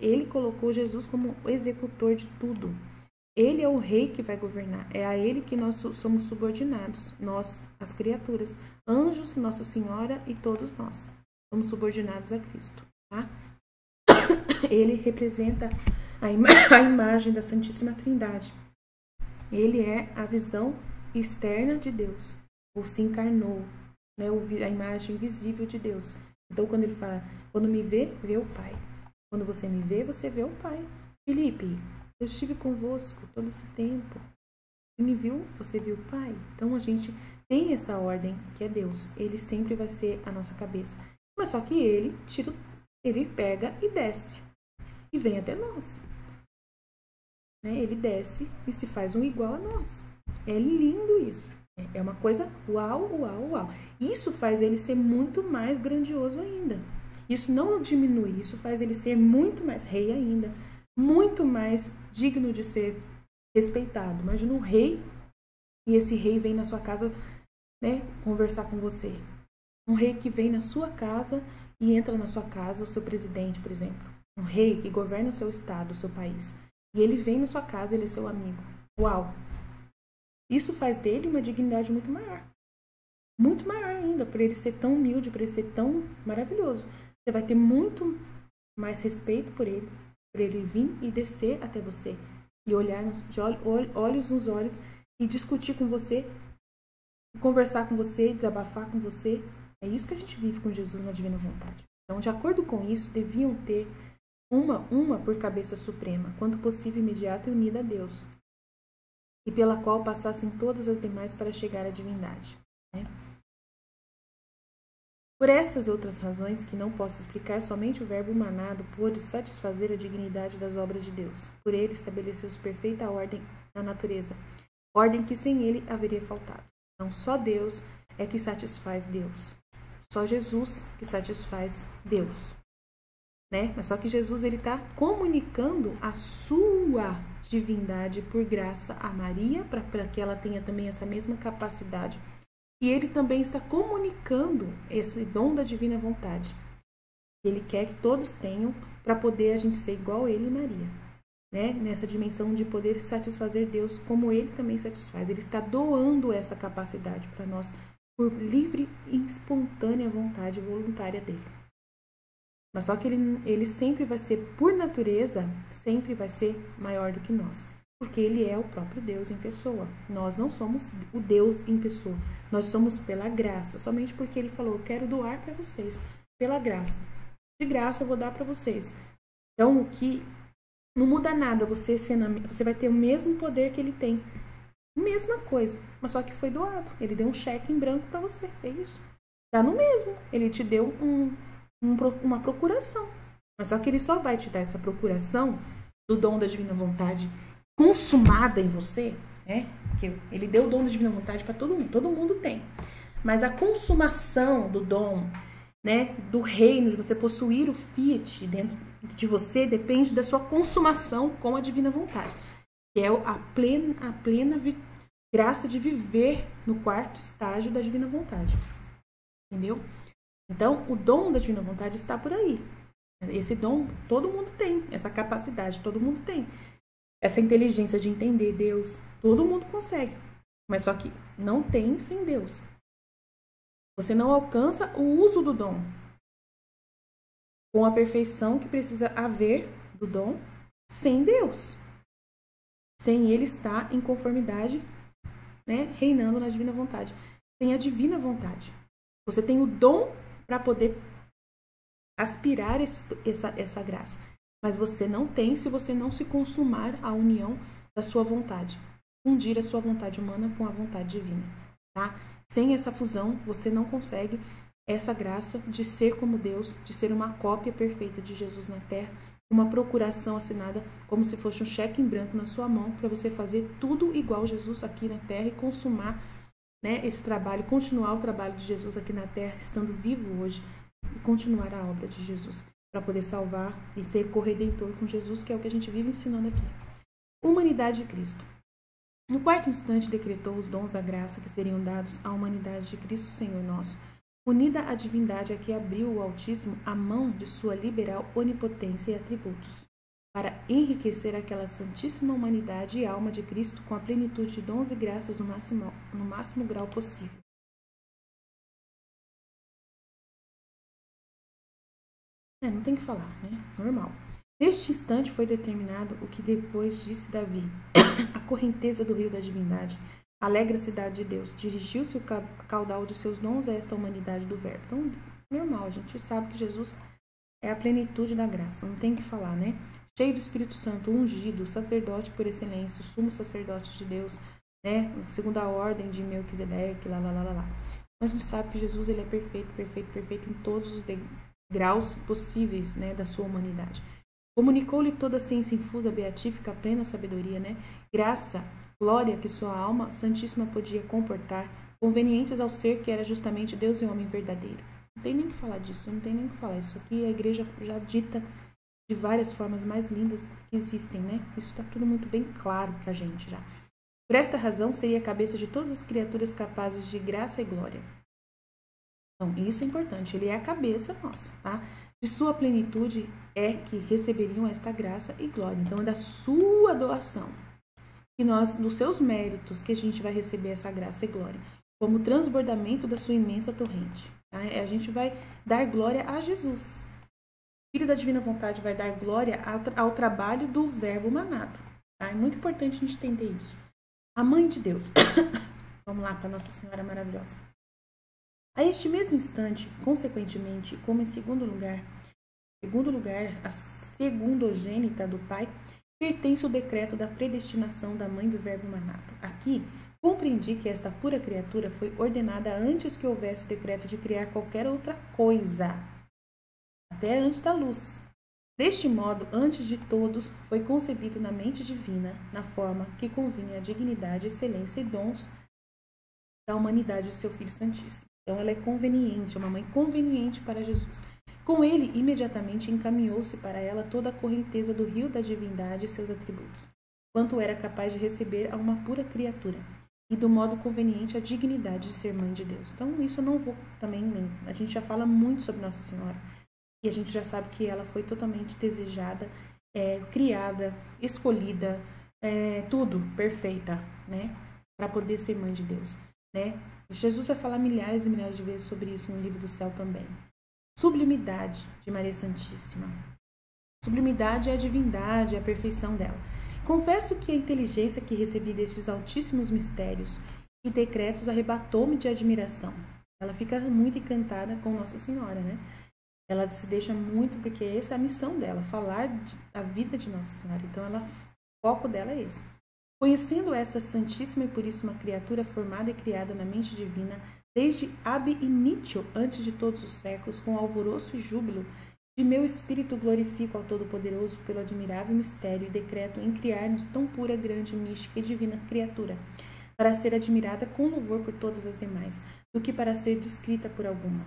Ele colocou Jesus como o executor de tudo. Ele é o rei que vai governar. É a ele que nós somos subordinados. Nós, as criaturas. Anjos, Nossa Senhora e todos nós. Somos subordinados a Cristo. Tá? Ele representa a imagem da Santíssima Trindade. Ele é a visão externa de Deus. Ou se encarnou. Né? A imagem visível de Deus. Então, quando ele fala, quando me vê, vê o Pai. Quando você me vê, você vê o Pai. Felipe, eu estive convosco todo esse tempo. Você me viu, você viu o Pai. Então, a gente tem essa ordem que é Deus. Ele sempre vai ser a nossa cabeça. Mas só que ele pega e desce. E vem até nós. Né? Ele desce e se faz um igual a nós. É lindo isso. É uma coisa uau, uau, uau. Isso faz ele ser muito mais grandioso ainda. Isso não diminui, isso faz ele ser muito mais rei ainda. Muito mais digno de ser respeitado. Imagina um rei e esse rei vem na sua casa, né, conversar com você. Um rei que vem na sua casa e entra na sua casa, o seu presidente, por exemplo. Um rei que governa o seu estado, o seu país. E ele vem na sua casa, ele é seu amigo. Uau! Isso faz dele uma dignidade muito maior. Muito maior ainda, por ele ser tão humilde, por ele ser tão maravilhoso. Você vai ter muito mais respeito por ele vir e descer até você. E olhar de olhos nos olhos e discutir com você, conversar com você, desabafar com você. É isso que a gente vive com Jesus na Divina Vontade. Então, de acordo com isso, deviam ter uma por cabeça suprema, quanto possível imediata e unida a Deus, e pela qual passassem todas as demais para chegar à divindade. Né? Por essas outras razões que não posso explicar, somente o verbo manado pôde satisfazer a dignidade das obras de Deus. Por ele estabeleceu-se perfeita ordem na natureza, ordem que sem ele haveria faltado. Então, só Deus é que satisfaz Deus. Só Jesus que satisfaz Deus. Né? Mas só que Jesus está comunicando a sua divindade por graça a Maria, para que ela tenha também essa mesma capacidade. E ele também está comunicando esse dom da divina vontade. Ele quer que todos tenham para poder a gente ser igual a ele e Maria. Né? Nessa dimensão de poder satisfazer Deus como ele também satisfaz. Ele está doando essa capacidade para nós por livre e espontânea vontade voluntária dele. Mas só que ele sempre vai ser, por natureza, sempre vai ser maior do que nós. Porque ele é o próprio Deus em pessoa. Nós não somos o Deus em pessoa. Nós somos pela graça. Somente porque ele falou, eu quero doar para vocês. Pela graça. De graça eu vou dar para vocês. Então, o que não muda nada. Você vai ter o mesmo poder que ele tem. Mesma coisa. Mas só que foi doado. Ele deu um cheque em branco para você. É isso. Tá no mesmo. Ele te deu uma procuração. Mas só que ele só vai te dar essa procuração do dom da divina vontade consumada em você, né? Porque ele deu o dom da divina vontade para todo mundo tem. Mas a consumação do dom, né, do reino, de você possuir o fiat dentro de você, depende da sua consumação com a divina vontade, que é a plena graça de viver no quarto estágio da divina vontade. Entendeu? Então, o dom da divina vontade está por aí. Esse dom todo mundo tem, essa capacidade todo mundo tem. Essa inteligência de entender Deus, todo mundo consegue. Mas só que não tem sem Deus. Você não alcança o uso do dom com a perfeição que precisa haver do dom sem Deus. sem ele estar em conformidade, né, reinando na divina vontade. Sem a divina vontade. Você tem o dom para poder aspirar essa graça. Mas você não tem se você não se consumar a união da sua vontade. Fundir a sua vontade humana com a vontade divina. Tá? Sem essa fusão, você não consegue essa graça de ser como Deus, de ser uma cópia perfeita de Jesus na terra, uma procuração assinada como se fosse um cheque em branco na sua mão para você fazer tudo igual Jesus aqui na terra e consumar, né, esse trabalho, continuar o trabalho de Jesus aqui na terra, estando vivo hoje, e continuar a obra de Jesus, para poder salvar e ser corredentor com Jesus, que é o que a gente vive ensinando aqui. Humanidade de Cristo. No quarto instante decretou os dons da graça que seriam dados à humanidade de Cristo Senhor nosso, unida à divindade a que abriu o Altíssimo a mão de sua liberal onipotência e atributos, para enriquecer aquela santíssima humanidade e alma de Cristo com a plenitude de dons e graças no máximo grau possível. Não tem que falar, né? Normal. Neste instante foi determinado o que depois disse Davi, a correnteza do rio da divindade, alegra a cidade de Deus, dirigiu-se o caudal de seus dons a esta humanidade do verbo. Então, normal, a gente sabe que Jesus é a plenitude da graça, não tem que falar, né? Cheio do Espírito Santo, ungido, sacerdote por excelência, sumo sacerdote de Deus, né? Segundo a ordem de Melquisedeque, lá. Então, a gente sabe que Jesus ele é perfeito em todos os graus possíveis, né, da sua humanidade. Comunicou-lhe toda a ciência infusa, beatífica, plena sabedoria, né? Graça, glória que sua alma santíssima podia comportar, convenientes ao ser que era justamente Deus e homem verdadeiro. Não tem nem que falar disso, não tem nem que falar. Isso aqui a igreja já dita de várias formas mais lindas que existem, né? Isso está tudo muito bem claro pra gente já. Por esta razão, seria a cabeça de todas as criaturas capazes de graça e glória. Então, isso é importante. Ele é a cabeça nossa, tá? De sua plenitude é que receberiam esta graça e glória. Então, é da sua doação que nós, dos seus méritos, que a gente vai receber essa graça e glória, como transbordamento da sua imensa torrente. Tá? A gente vai dar glória a Jesus. O Filho da Divina Vontade vai dar glória ao trabalho do Verbo manado. Tá? É muito importante a gente entender isso. A Mãe de Deus. Vamos lá para Nossa Senhora Maravilhosa. A este mesmo instante, consequentemente, como em segundo lugar, a segundogênita do Pai, pertence o decreto da predestinação da Mãe do Verbo manado. Aqui, compreendi que esta pura criatura foi ordenada antes que houvesse o decreto de criar qualquer outra coisa, até antes da luz. Deste modo, antes de todos, foi concebido na mente divina, na forma que convinha à dignidade, excelência e dons da humanidade de seu Filho Santíssimo. Então, ela é conveniente, é uma mãe conveniente para Jesus. Com ele, imediatamente encaminhou-se para ela toda a correnteza do rio da divindade e seus atributos, quanto era capaz de receber a uma pura criatura, e do modo conveniente a dignidade de ser mãe de Deus. Então, isso eu não vou também, a gente já fala muito sobre Nossa Senhora, e a gente já sabe que ela foi totalmente desejada, criada, escolhida, tudo perfeita, né, para poder ser mãe de Deus, né? Jesus vai falar milhares e milhares de vezes sobre isso no Livro do Céu também. Sublimidade de Maria Santíssima. Sublimidade é a divindade, é a perfeição dela. Confesso que a inteligência que recebi destes altíssimos mistérios e decretos arrebatou-me de admiração. Ela fica muito encantada com Nossa Senhora, né? Ela se deixa muito, porque essa é a missão dela, falar da vida de Nossa Senhora. Então, o foco dela é esse. Conhecendo esta santíssima e puríssima criatura formada e criada na mente divina, desde ab initio, antes de todos os séculos, com alvoroço e júbilo, de meu espírito glorifico ao Todo-Poderoso pelo admirável mistério e decreto em criar-nos tão pura, grande, mística e divina criatura, para ser admirada com louvor por todas as demais, do que para ser descrita por alguma.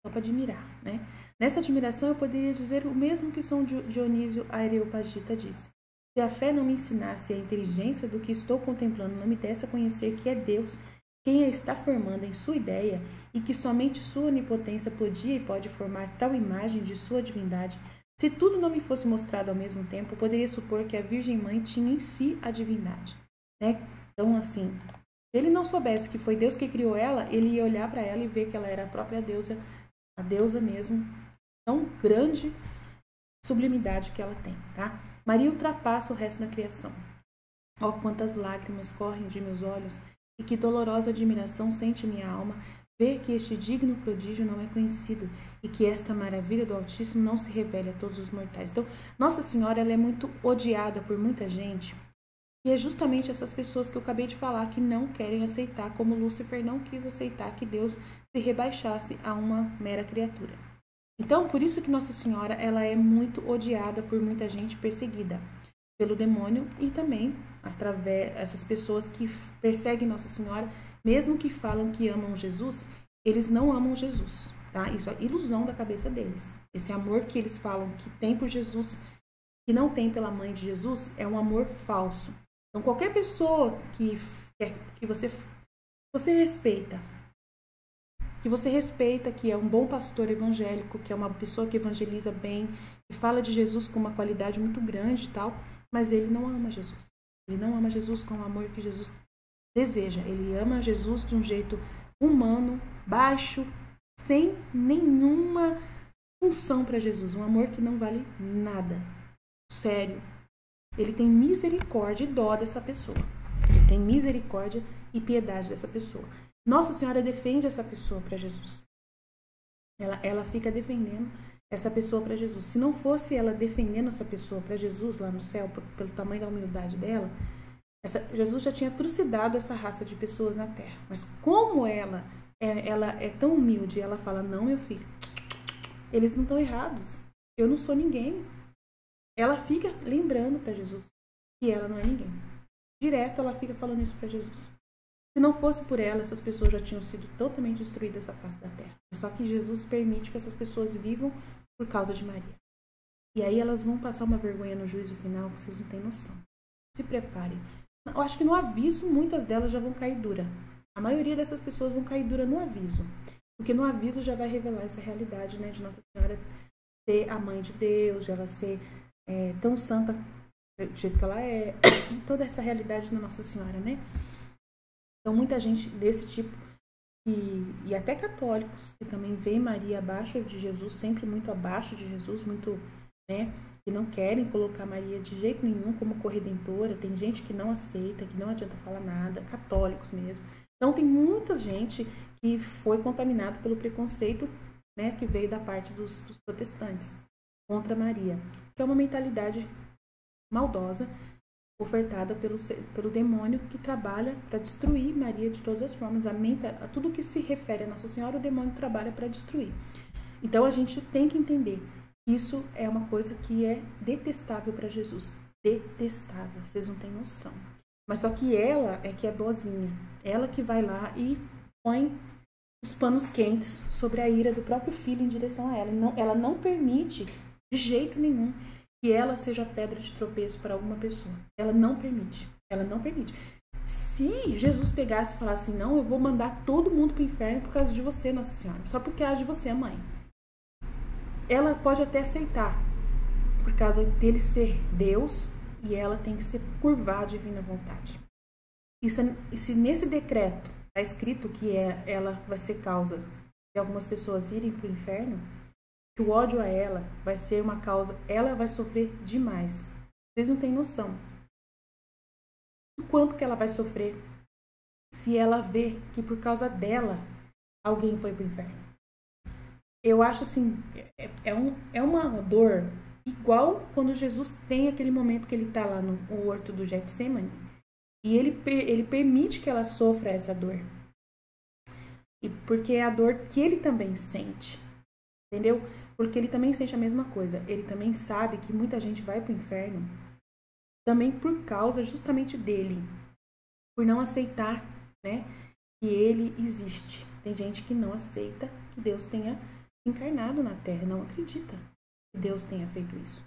Só para admirar, né? Nessa admiração eu poderia dizer o mesmo que São Dionísio Areopagita disse. Se a fé não me ensinasse a inteligência do que estou contemplando, não me desse a conhecer que é Deus quem a está formando em sua ideia e que somente sua onipotência podia e pode formar tal imagem de sua divindade, se tudo não me fosse mostrado ao mesmo tempo, poderia supor que a Virgem Mãe tinha em si a divindade, né? Então, assim, se ele não soubesse que foi Deus que criou ela, ele ia olhar para ela e ver que ela era a própria deusa, a deusa mesmo, tão grande sublimidade que ela tem, tá? Maria ultrapassa o resto da criação. Ó, quantas lágrimas correm de meus olhos, e que dolorosa admiração sente minha alma, ver que este digno prodígio não é conhecido, e que esta maravilha do Altíssimo não se revele a todos os mortais. Então, Nossa Senhora, ela é muito odiada por muita gente, e é justamente essas pessoas que eu acabei de falar, que não querem aceitar, como Lúcifer não quis aceitar que Deus se rebaixasse a uma mera criatura. Então, por isso que Nossa Senhora, ela é muito odiada por muita gente, perseguida pelo demônio, e também através dessas pessoas que perseguem Nossa Senhora, mesmo que falam que amam Jesus, eles não amam Jesus, tá? Isso é ilusão da cabeça deles. Esse amor que eles falam que tem por Jesus, que não tem pela mãe de Jesus, é um amor falso. Então, qualquer pessoa que você respeita, que é um bom pastor evangélico, que é uma pessoa que evangeliza bem, que fala de Jesus com uma qualidade muito grande e tal, mas ele não ama Jesus. Ele não ama Jesus com o amor que Jesus deseja. Ele ama Jesus de um jeito humano, baixo, sem nenhuma função para Jesus. Um amor que não vale nada. Sério. Ele tem misericórdia e dó dessa pessoa. Ele tem misericórdia e piedade dessa pessoa. Nossa Senhora defende essa pessoa para Jesus. Ela fica defendendo essa pessoa para Jesus. Se não fosse ela defendendo essa pessoa para Jesus lá no céu, pelo tamanho da humildade dela, Jesus já tinha trucidado essa raça de pessoas na terra. Mas como ela é tão humilde, ela fala, não, meu filho, eles não estão errados. Eu não sou ninguém. Ela fica lembrando para Jesus que ela não é ninguém. Direto ela fica falando isso para Jesus. Se não fosse por ela, essas pessoas já tinham sido totalmente destruídas da face da terra. Só que Jesus permite que essas pessoas vivam por causa de Maria. E aí elas vão passar uma vergonha no juízo final que vocês não têm noção. Se preparem. Eu acho que no aviso, muitas delas já vão cair dura. A maioria dessas pessoas vão cair dura no aviso. Porque no aviso já vai revelar essa realidade, né, de Nossa Senhora ser a mãe de Deus, de ela ser tão santa do jeito que ela é. Toda essa realidade da Nossa Senhora, né? Então, muita gente desse tipo, e até católicos, que também veem Maria abaixo de Jesus, sempre muito abaixo de Jesus, muito, né, que não querem colocar Maria de jeito nenhum como corredentora. Tem gente que não aceita, que não adianta falar nada, católicos mesmo. Então, tem muita gente que foi contaminada pelo preconceito, né, que veio da parte dos protestantes contra Maria, que é uma mentalidade maldosa, ofertada pelo demônio, que trabalha para destruir Maria de todas as formas. Tudo que se refere a Nossa Senhora, o demônio trabalha para destruir. Então, a gente tem que entender que isso é uma coisa que é detestável para Jesus. Detestável, vocês não têm noção. Mas só que ela é que é boazinha. Ela que vai lá e põe os panos quentes sobre a ira do próprio filho em direção a ela. Ela não permite, de jeito nenhum, que ela seja pedra de tropeço para alguma pessoa. Ela não permite. Ela não permite. Se Jesus pegasse e falasse assim, não, eu vou mandar todo mundo para o inferno por causa de você, Nossa Senhora. Só porque age de você, mãe. Ela pode até aceitar, por causa dele ser Deus, e ela tem que se curvar à divina vontade. E se nesse decreto está escrito que ela vai ser causa de algumas pessoas irem para o inferno, que o ódio a ela vai ser uma causa, ela vai sofrer demais. Vocês não têm noção do quanto que ela vai sofrer se ela vê que por causa dela alguém foi para o inferno. Eu acho assim, é uma dor igual quando Jesus tem aquele momento que ele está lá no horto do Getsemane e ele permite que ela sofra essa dor. E porque é a dor que ele também sente. Entendeu? Porque ele também sente a mesma coisa. Ele também sabe que muita gente vai para o inferno também por causa justamente dele. Por não aceitar, né, que ele existe. Tem gente que não aceita que Deus tenha encarnado na Terra. Não acredita que Deus tenha feito isso.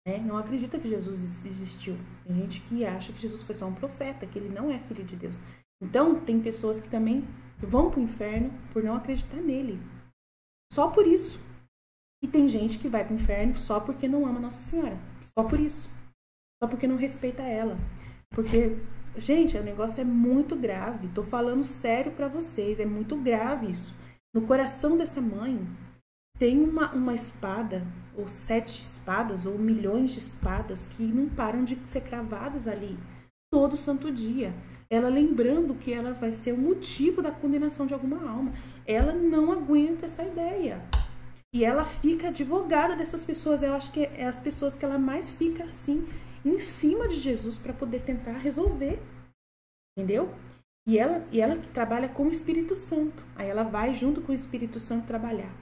Né? Não acredita que Jesus existiu. Tem gente que acha que Jesus foi só um profeta, que ele não é filho de Deus. Então, tem pessoas que também vão para o inferno por não acreditar nele. Só por isso. E tem gente que vai para o inferno só porque não ama Nossa Senhora. Só por isso. Só porque não respeita ela. Porque, gente, o negócio é muito grave. Tô falando sério para vocês. É muito grave isso. No coração dessa mãe tem uma espada, ou 7 espadas, ou milhões de espadas que não param de ser cravadas ali. todo santo dia. Ela lembrando que ela vai ser o motivo da condenação de alguma alma. Ela não aguenta essa ideia. E ela fica advogada dessas pessoas. Eu acho que é as pessoas que ela mais fica assim, em cima de Jesus para poder tentar resolver. Entendeu? E ela que trabalha com o Espírito Santo. Aí ela vai junto com o Espírito Santo trabalhar.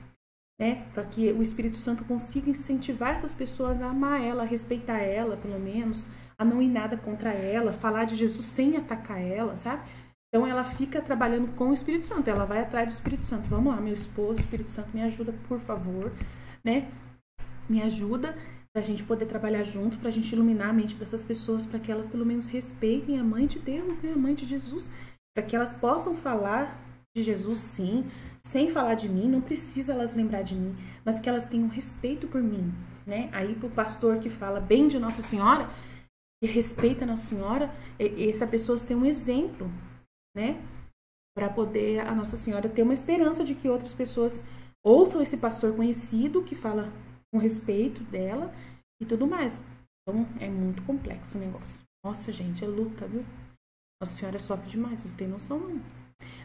Né? Para que o Espírito Santo consiga incentivar essas pessoas a amar ela, a respeitar ela, pelo menos, a não ir nada contra ela, falar de Jesus sem atacar ela, sabe? Então ela fica trabalhando com o Espírito Santo, ela vai atrás do Espírito Santo. Vamos lá, meu esposo, Espírito Santo, me ajuda, por favor, né? Me ajuda pra gente poder trabalhar junto, pra gente iluminar a mente dessas pessoas, para que elas pelo menos respeitem a mãe de Deus, né? A mãe de Jesus, para que elas possam falar de Jesus, sim, sem falar de mim, não precisa elas lembrar de mim, mas que elas tenham respeito por mim, né? Aí pro pastor que fala bem de Nossa Senhora, que respeita Nossa Senhora, essa pessoa ser um exemplo, né? Para poder a Nossa Senhora ter uma esperança de que outras pessoas ouçam esse pastor conhecido que fala com respeito dela e tudo mais. Então é muito complexo o negócio. Nossa, gente, é luta, viu? Nossa Senhora sofre demais, vocês não têm noção não.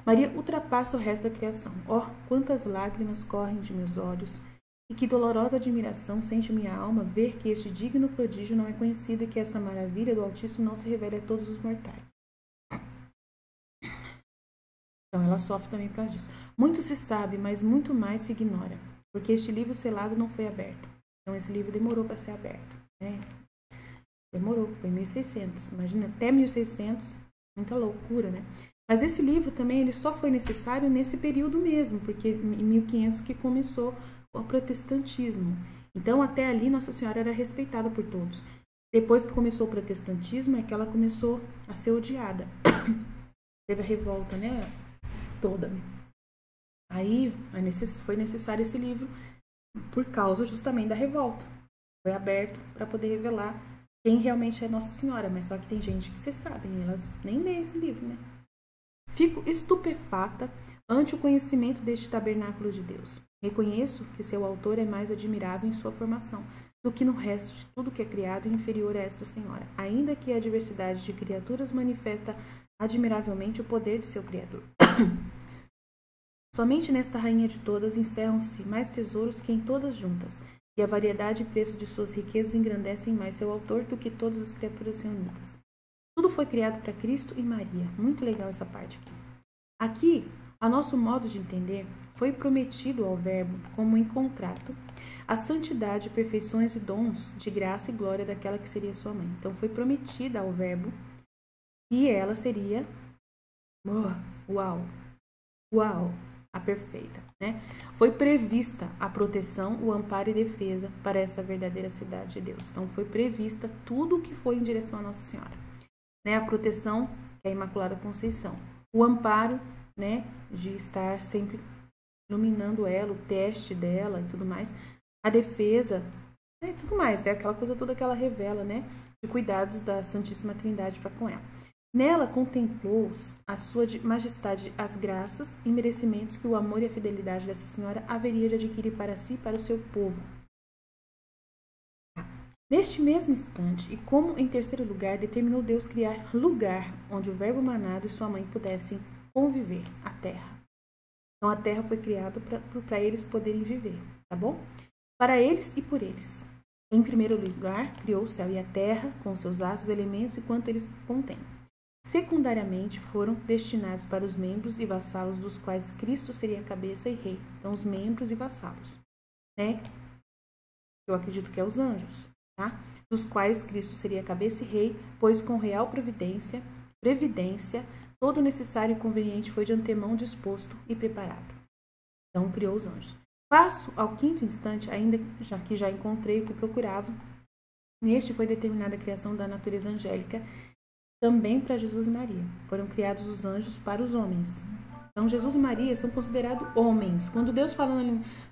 Maria ultrapassa o resto da criação. Oh, quantas lágrimas correm de meus olhos, e que dolorosa admiração sente minha alma ver que este digno prodígio não é conhecido e que esta maravilha do Altíssimo não se revela a todos os mortais. Então ela sofre também por causa disso. Muito se sabe, mas muito mais se ignora, porque este livro selado não foi aberto. Então esse livro demorou para ser aberto, né? Demorou, foi 1600. Imagina, até 1600, muita loucura, né? Mas esse livro também ele só foi necessário nesse período mesmo, porque em 1500 que começou o protestantismo. Então até ali Nossa Senhora era respeitada por todos. Depois que começou o protestantismo é que ela começou a ser odiada. Teve a revolta, né? Toda. Aí foi necessário esse livro por causa justamente da revolta. Foi aberto para poder revelar quem realmente é Nossa Senhora, mas só que tem gente que vocês sabem, elas nem lêem esse livro, né? Fico estupefata ante o conhecimento deste tabernáculo de Deus. Reconheço que seu autor é mais admirável em sua formação do que no resto de tudo que é criado e inferior a esta senhora, ainda que a diversidade de criaturas manifesta admiravelmente o poder de seu Criador. Somente nesta rainha de todas encerram-se mais tesouros que em todas juntas, e a variedade e preço de suas riquezas engrandecem mais seu autor do que todas as criaturas reunidas. Tudo foi criado para Cristo e Maria. Muito legal essa parte aqui. Aqui, a nosso modo de entender, foi prometido ao Verbo, como em contrato, a santidade, perfeições e dons de graça e glória daquela que seria sua mãe. Então, foi prometida ao Verbo e ela seria, a perfeita, né? Foi prevista a proteção, o amparo e defesa para essa verdadeira cidade de Deus. Então, foi prevista tudo o que foi em direção a Nossa Senhora, né? A proteção, que é a Imaculada Conceição, o amparo, né? De estar sempre iluminando ela, o teste dela e tudo mais, a defesa, né? Tudo mais, né? Aquela coisa toda que ela revela, né? De cuidados da Santíssima Trindade para com ela. Nela contemplou a sua majestade as graças e merecimentos que o amor e a fidelidade dessa senhora haveria de adquirir para si e para o seu povo. Neste mesmo instante, e como em terceiro lugar, determinou Deus criar lugar onde o verbo manado e sua mãe pudessem conviver, a terra. Então a terra foi criada para eles poderem viver, tá bom? Para eles e por eles. Em primeiro lugar, criou o céu e a terra, com seus astros, elementos e quanto eles contêm. Secundariamente, foram destinados para os membros e vassalos dos quais Cristo seria a cabeça e rei. Então, os membros e vassalos, né? Eu acredito que é os anjos, tá? Dos quais Cristo seria a cabeça e rei, pois com real previdência, todo o necessário e conveniente foi de antemão disposto e preparado. Então, criou os anjos. Passo ao quinto instante, ainda que já encontrei o que procurava. Neste foi determinada a criação da natureza angélica, também para Jesus e Maria. Foram criados os anjos para os homens. Então, Jesus e Maria são considerados homens. Quando Deus fala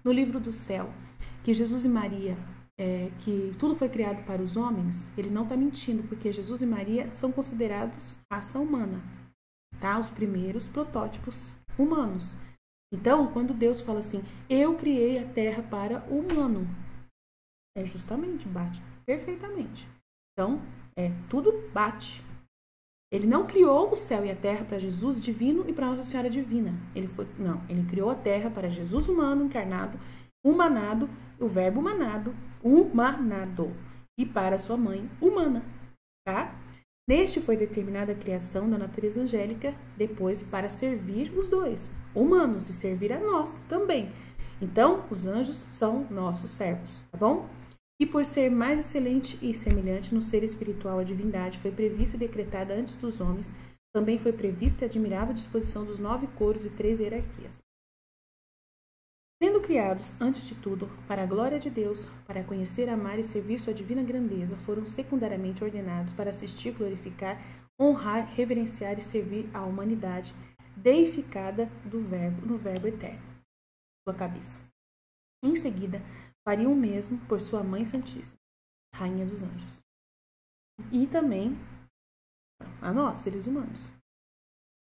no livro do céu que Jesus e Maria, que tudo foi criado para os homens, ele não está mentindo, porque Jesus e Maria são considerados raça humana, tá? Os primeiros protótipos humanos. Então, quando Deus fala assim, eu criei a terra para o humano, justamente, bate perfeitamente. Então, tudo bate. Ele não criou o céu e a terra para Jesus divino e para Nossa Senhora divina. Ele criou a terra para Jesus humano, encarnado, humanado, o verbo humanado, e para sua mãe humana, tá? Neste foi determinada a criação da natureza angélica, depois para servir os dois, humanos, e servir a nós também. Então, os anjos são nossos servos, tá bom? E por ser mais excelente e semelhante no ser espiritual à divindade, foi prevista e decretada antes dos homens, também foi prevista e admirável disposição dos 9 coros e 3 hierarquias. Sendo criados, antes de tudo, para a glória de Deus, para conhecer, amar e servir sua divina grandeza, foram secundariamente ordenados para assistir, glorificar, honrar, reverenciar e servir a humanidade, deificada no Verbo eterno, sua cabeça. Em seguida, fariam o mesmo por sua Mãe Santíssima, Rainha dos Anjos. E também a nós, seres humanos.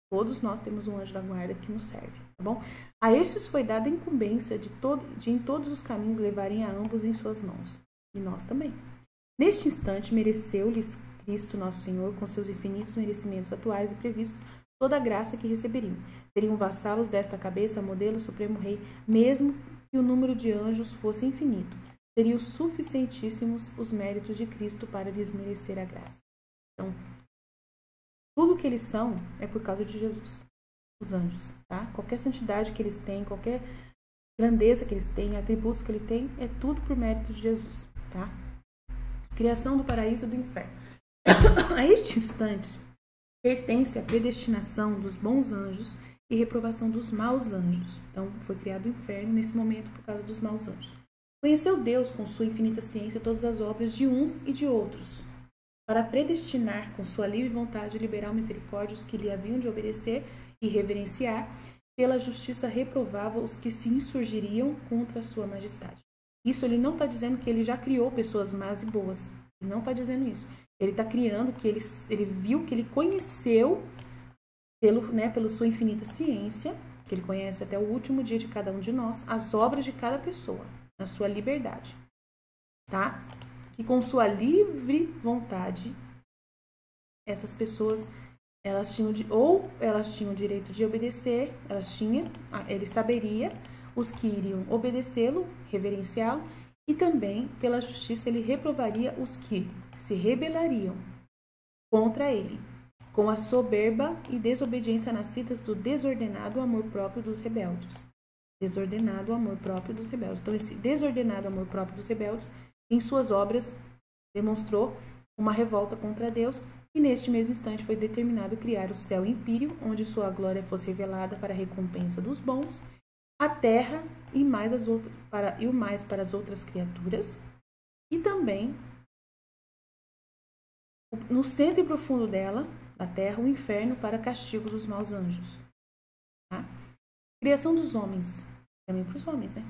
Todos nós temos um anjo da guarda que nos serve, tá bom? A estes foi dada a incumbência de em todos os caminhos levarem a ambos em suas mãos. E nós também. Neste instante, mereceu-lhes Cristo Nosso Senhor, com seus infinitos merecimentos atuais e previstos, toda a graça que receberiam. Seriam vassalos desta cabeça, modelo supremo rei, mesmo que o número de anjos fosse infinito. Seriam suficientíssimos os méritos de Cristo para lhes merecer a graça. Então, tudo que eles são é por causa de Jesus, os anjos, tá? Qualquer santidade que eles têm, qualquer grandeza que eles têm, atributos que ele tem, é tudo por mérito de Jesus, tá? Criação do paraíso e do inferno. A este instante, pertence à predestinação dos bons anjos e reprovação dos maus anjos. Então, foi criado o inferno nesse momento por causa dos maus anjos. Conheceu Deus, com sua infinita ciência, todas as obras de uns e de outros, para predestinar, com sua livre vontade, liberal misericórdia os que lhe haviam de obedecer e reverenciar, pela justiça reprovava os que se insurgiriam contra a sua majestade. Isso ele não está dizendo que ele já criou pessoas más e boas. Ele não está dizendo isso. Ele está criando que ele viu, que ele conheceu pela sua infinita ciência, que ele conhece até o último dia de cada um de nós, as obras de cada pessoa, na sua liberdade, tá? Que com sua livre vontade, essas pessoas, elas tinham o direito de obedecer, ele saberia os que iriam obedecê-lo, reverenciá-lo, e também, pela justiça, ele reprovaria os que se rebelariam contra ele, com a soberba e desobediência nascidas do desordenado amor próprio dos rebeldes. Desordenado amor próprio dos rebeldes. Então, esse desordenado amor próprio dos rebeldes, em suas obras, demonstrou uma revolta contra Deus, e neste mesmo instante foi determinado criar o céu empíreo, onde sua glória fosse revelada para a recompensa dos bons, a terra e mais para as outras criaturas, e também no centro e profundo dela, a terra, o inferno, para castigo dos maus anjos. Tá? Criação dos homens, também para os homens, né?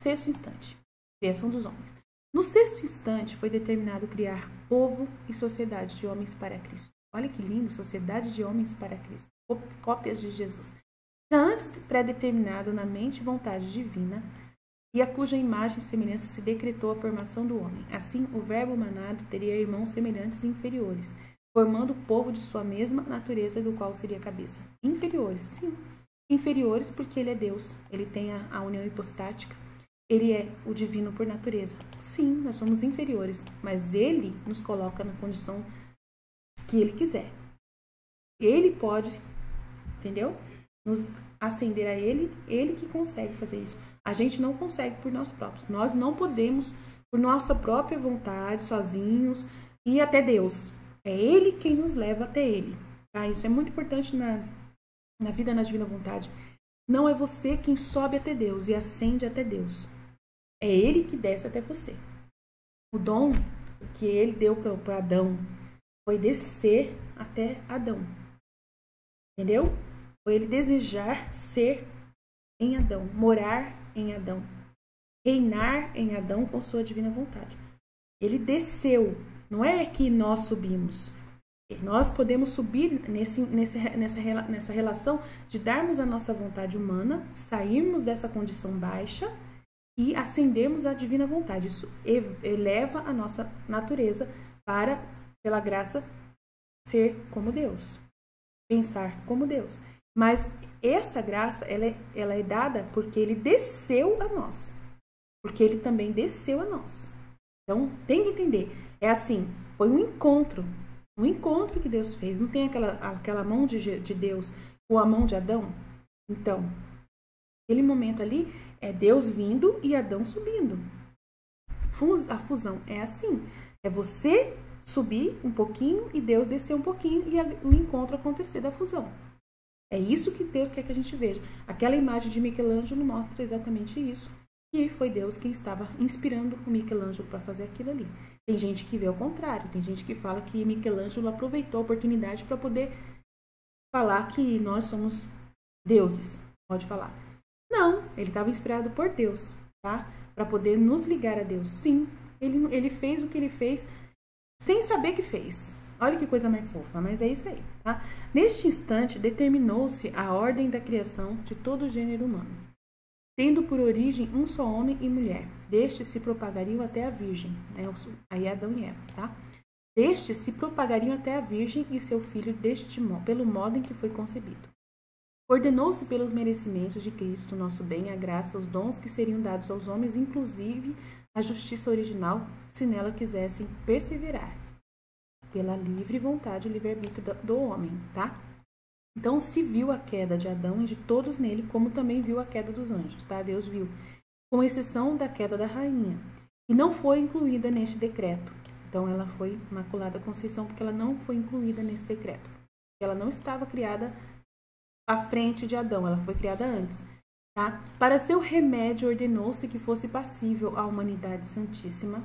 Sexto instante, criação dos homens. No sexto instante foi determinado criar povo e sociedade de homens para Cristo. Olha que lindo, sociedade de homens para Cristo, cópias de Jesus. Já antes pré-determinado na mente e vontade divina, e a cuja imagem e semelhança se decretou a formação do homem. Assim, o verbo humanado teria irmãos semelhantes e inferiores, formando o povo de sua mesma natureza, do qual seria a cabeça. Inferiores, sim. Inferiores porque ele é Deus, ele tem a união hipostática, ele é o divino por natureza. Sim, nós somos inferiores, mas ele nos coloca na condição que ele quiser. Ele pode, entendeu? Nos ascender a ele que consegue fazer isso. A gente não consegue por nós próprios. Nós não podemos, por nossa própria vontade, sozinhos, ir até Deus. É ele quem nos leva até ele. Tá? Isso é muito importante na vida, na divina vontade. Não é você quem sobe até Deus e ascende até Deus. É ele que desce até você. O dom que ele deu para Adão foi descer até Adão. Entendeu? Foi ele desejar ser em Adão, morar em Adão, reinar em Adão com sua divina vontade. Ele desceu, não é que nós subimos. Nós podemos subir nessa relação de darmos a nossa vontade humana, sairmos dessa condição baixa e ascendermos à divina vontade. Isso eleva a nossa natureza para, pela graça, ser como Deus, pensar como Deus. Mas essa graça, ela é dada porque ele desceu a nós. Porque ele também desceu a nós. Então, tem que entender. É assim, foi um encontro que Deus fez. Não tem aquela mão de Deus ou a mão de Adão? Então, aquele momento ali é Deus vindo e Adão subindo. A fusão é assim. É você subir um pouquinho e Deus descer um pouquinho e o encontro acontecer da fusão. É isso que Deus quer que a gente veja. Aquela imagem de Michelangelo mostra exatamente isso. E foi Deus quem estava inspirando o Michelangelo para fazer aquilo ali. Tem gente que vê ao contrário. Tem gente que fala que Michelangelo aproveitou a oportunidade para poder falar que nós somos deuses. Pode falar. Não, ele estava inspirado por Deus, tá? Para poder nos ligar a Deus. Sim, ele fez o que ele fez sem saber que fez. Olha que coisa mais fofa, mas é isso aí, tá? Neste instante, determinou-se a ordem da criação de todo o gênero humano, tendo por origem um só homem e mulher. Destes se propagariam até a virgem, né? Aí Adão e Eva, tá? Destes se propagariam até a virgem e seu filho pelo modo em que foi concebido. Ordenou-se pelos merecimentos de Cristo, nosso bem, a graça, os dons que seriam dados aos homens, inclusive a justiça original, se nela quisessem perseverar, pela livre vontade e livre-arbítrio do homem, tá? Então, se viu a queda de Adão e de todos nele, como também viu a queda dos anjos, tá? Deus viu, com exceção da queda da rainha, e não foi incluída neste decreto. Então, ela foi Imaculada Conceição, porque ela não foi incluída nesse decreto. Ela não estava criada à frente de Adão, ela foi criada antes, tá? Para seu remédio, ordenou-se que fosse passível à humanidade santíssima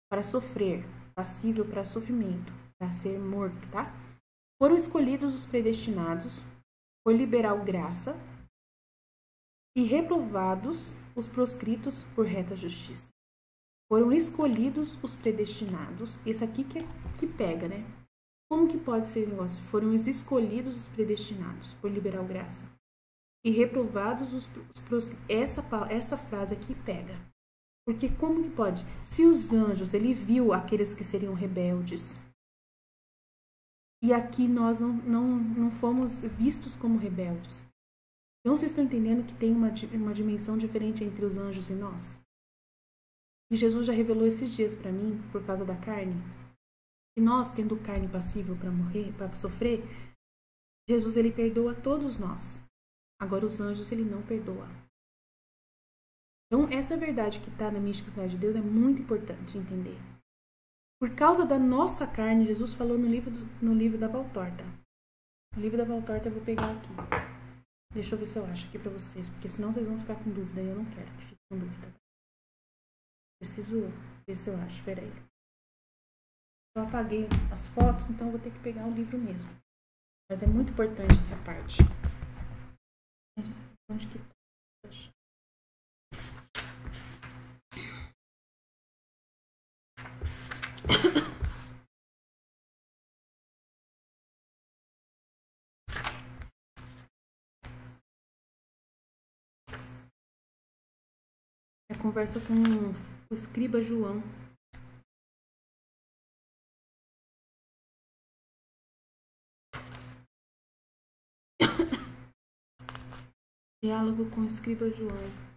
para sofrer, passível para sofrimento, para ser morto, tá? Foram escolhidos os predestinados, por liberal graça, e reprovados os proscritos por reta justiça. Foram escolhidos os predestinados, esse aqui que pega, né? Como que pode ser esse negócio? Foram escolhidos os predestinados, por liberal graça, e reprovados os proscritos. Essa frase aqui pega. Porque como que pode? Se os anjos, ele viu aqueles que seriam rebeldes, e aqui nós não fomos vistos como rebeldes. Então vocês estão entendendo que tem uma dimensão diferente entre os anjos e nós? E Jesus já revelou esses dias para mim, por causa da carne, que nós, tendo carne passível para morrer, para sofrer, Jesus, ele perdoa todos nós. Agora os anjos, ele não perdoa. Então, essa verdade que está na mística de Deus é muito importante entender. Por causa da nossa carne, Jesus falou no livro da Valtorta. O livro da Valtorta eu vou pegar aqui. Deixa eu ver se eu acho aqui para vocês, porque senão vocês vão ficar com dúvida e eu não quero que fiquem com dúvida. Preciso ver se eu acho, peraí. Eu apaguei as fotos, então eu vou ter que pegar o livro mesmo. Mas é muito importante essa parte. Onde que tá? É conversa com o escriba João. Diálogo com o escriba João.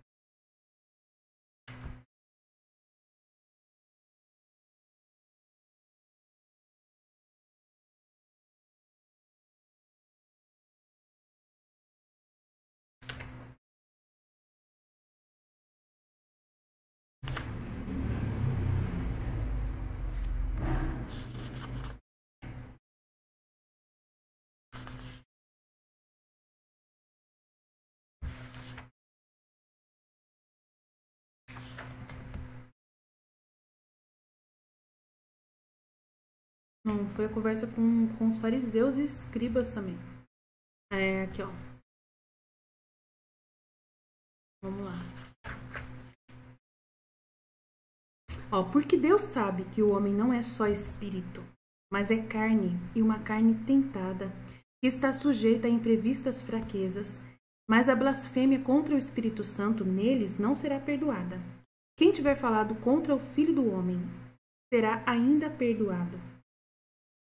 Não, foi a conversa com os fariseus e escribas também. É, aqui, ó. Vamos lá. Ó, porque Deus sabe que o homem não é só espírito, mas é carne, e uma carne tentada, que está sujeita a imprevistas fraquezas, mas a blasfêmia contra o Espírito Santo neles não será perdoada. Quem tiver falado contra o Filho do Homem será ainda perdoado.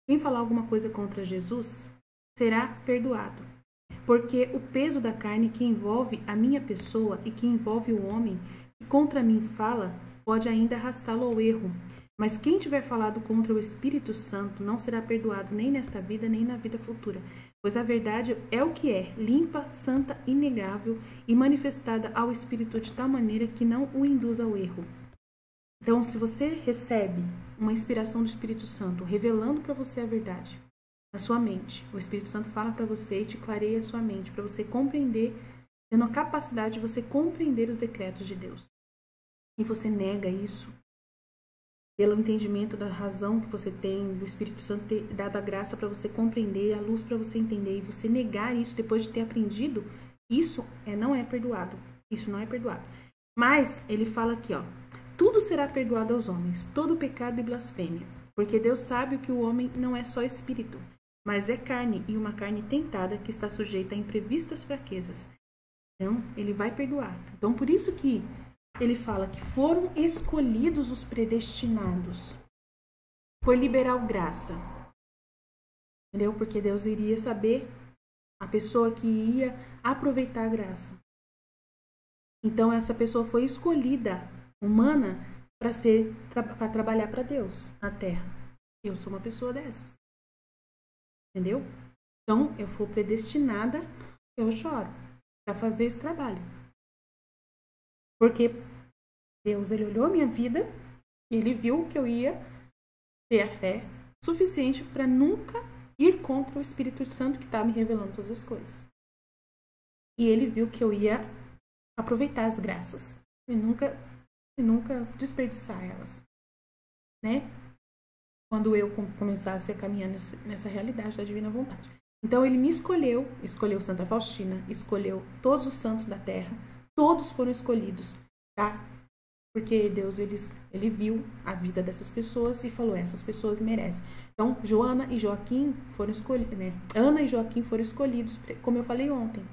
Quem falar alguma coisa contra Jesus será perdoado, porque o peso da carne que envolve a minha pessoa e que envolve o homem que contra mim fala pode ainda arrastá-lo ao erro. Mas quem tiver falado contra o Espírito Santo não será perdoado nem nesta vida, nem na vida futura. Pois a verdade é o que é, limpa, santa, inegável e manifestada ao Espírito de tal maneira que não o induz ao erro. Então, se você recebe uma inspiração do Espírito Santo revelando para você a verdade na sua mente, o Espírito Santo fala para você e te clareia a sua mente para você compreender, tendo a capacidade de você compreender os decretos de Deus. E você nega isso pelo entendimento da razão que você tem, do Espírito Santo ter dado a graça para você compreender, a luz para você entender, e você negar isso depois de ter aprendido, isso não é perdoado. Isso não é perdoado. Mas ele fala aqui, ó, tudo será perdoado aos homens, todo pecado e blasfêmia, porque Deus sabe que o homem não é só espírito, mas é carne, e uma carne tentada que está sujeita a imprevistas fraquezas. Então, ele vai perdoar. Então, por isso que ele fala que foram escolhidos os predestinados por liberal graça. Entendeu? Porque Deus iria saber a pessoa que ia aproveitar a graça. Então, essa pessoa foi escolhida, humana, para trabalhar para Deus na terra. Eu sou uma pessoa dessas. Entendeu? Então, eu fui predestinada, eu choro, para fazer esse trabalho. Porque Deus, ele olhou a minha vida e ele viu que eu ia ter a fé suficiente para nunca ir contra o Espírito Santo que está me revelando todas as coisas. E ele viu que eu ia aproveitar as graças e nunca desperdiçar elas, né? Quando eu começasse a caminhar nessa realidade da divina vontade. Então ele me escolheu Santa Faustina, escolheu todos os santos da terra, todos foram escolhidos, tá? Porque Deus, ele viu a vida dessas pessoas e falou, essas pessoas merecem. Então, Joana e Joaquim foram escolhidos, né? Ana e Joaquim foram escolhidos, como eu falei ontem,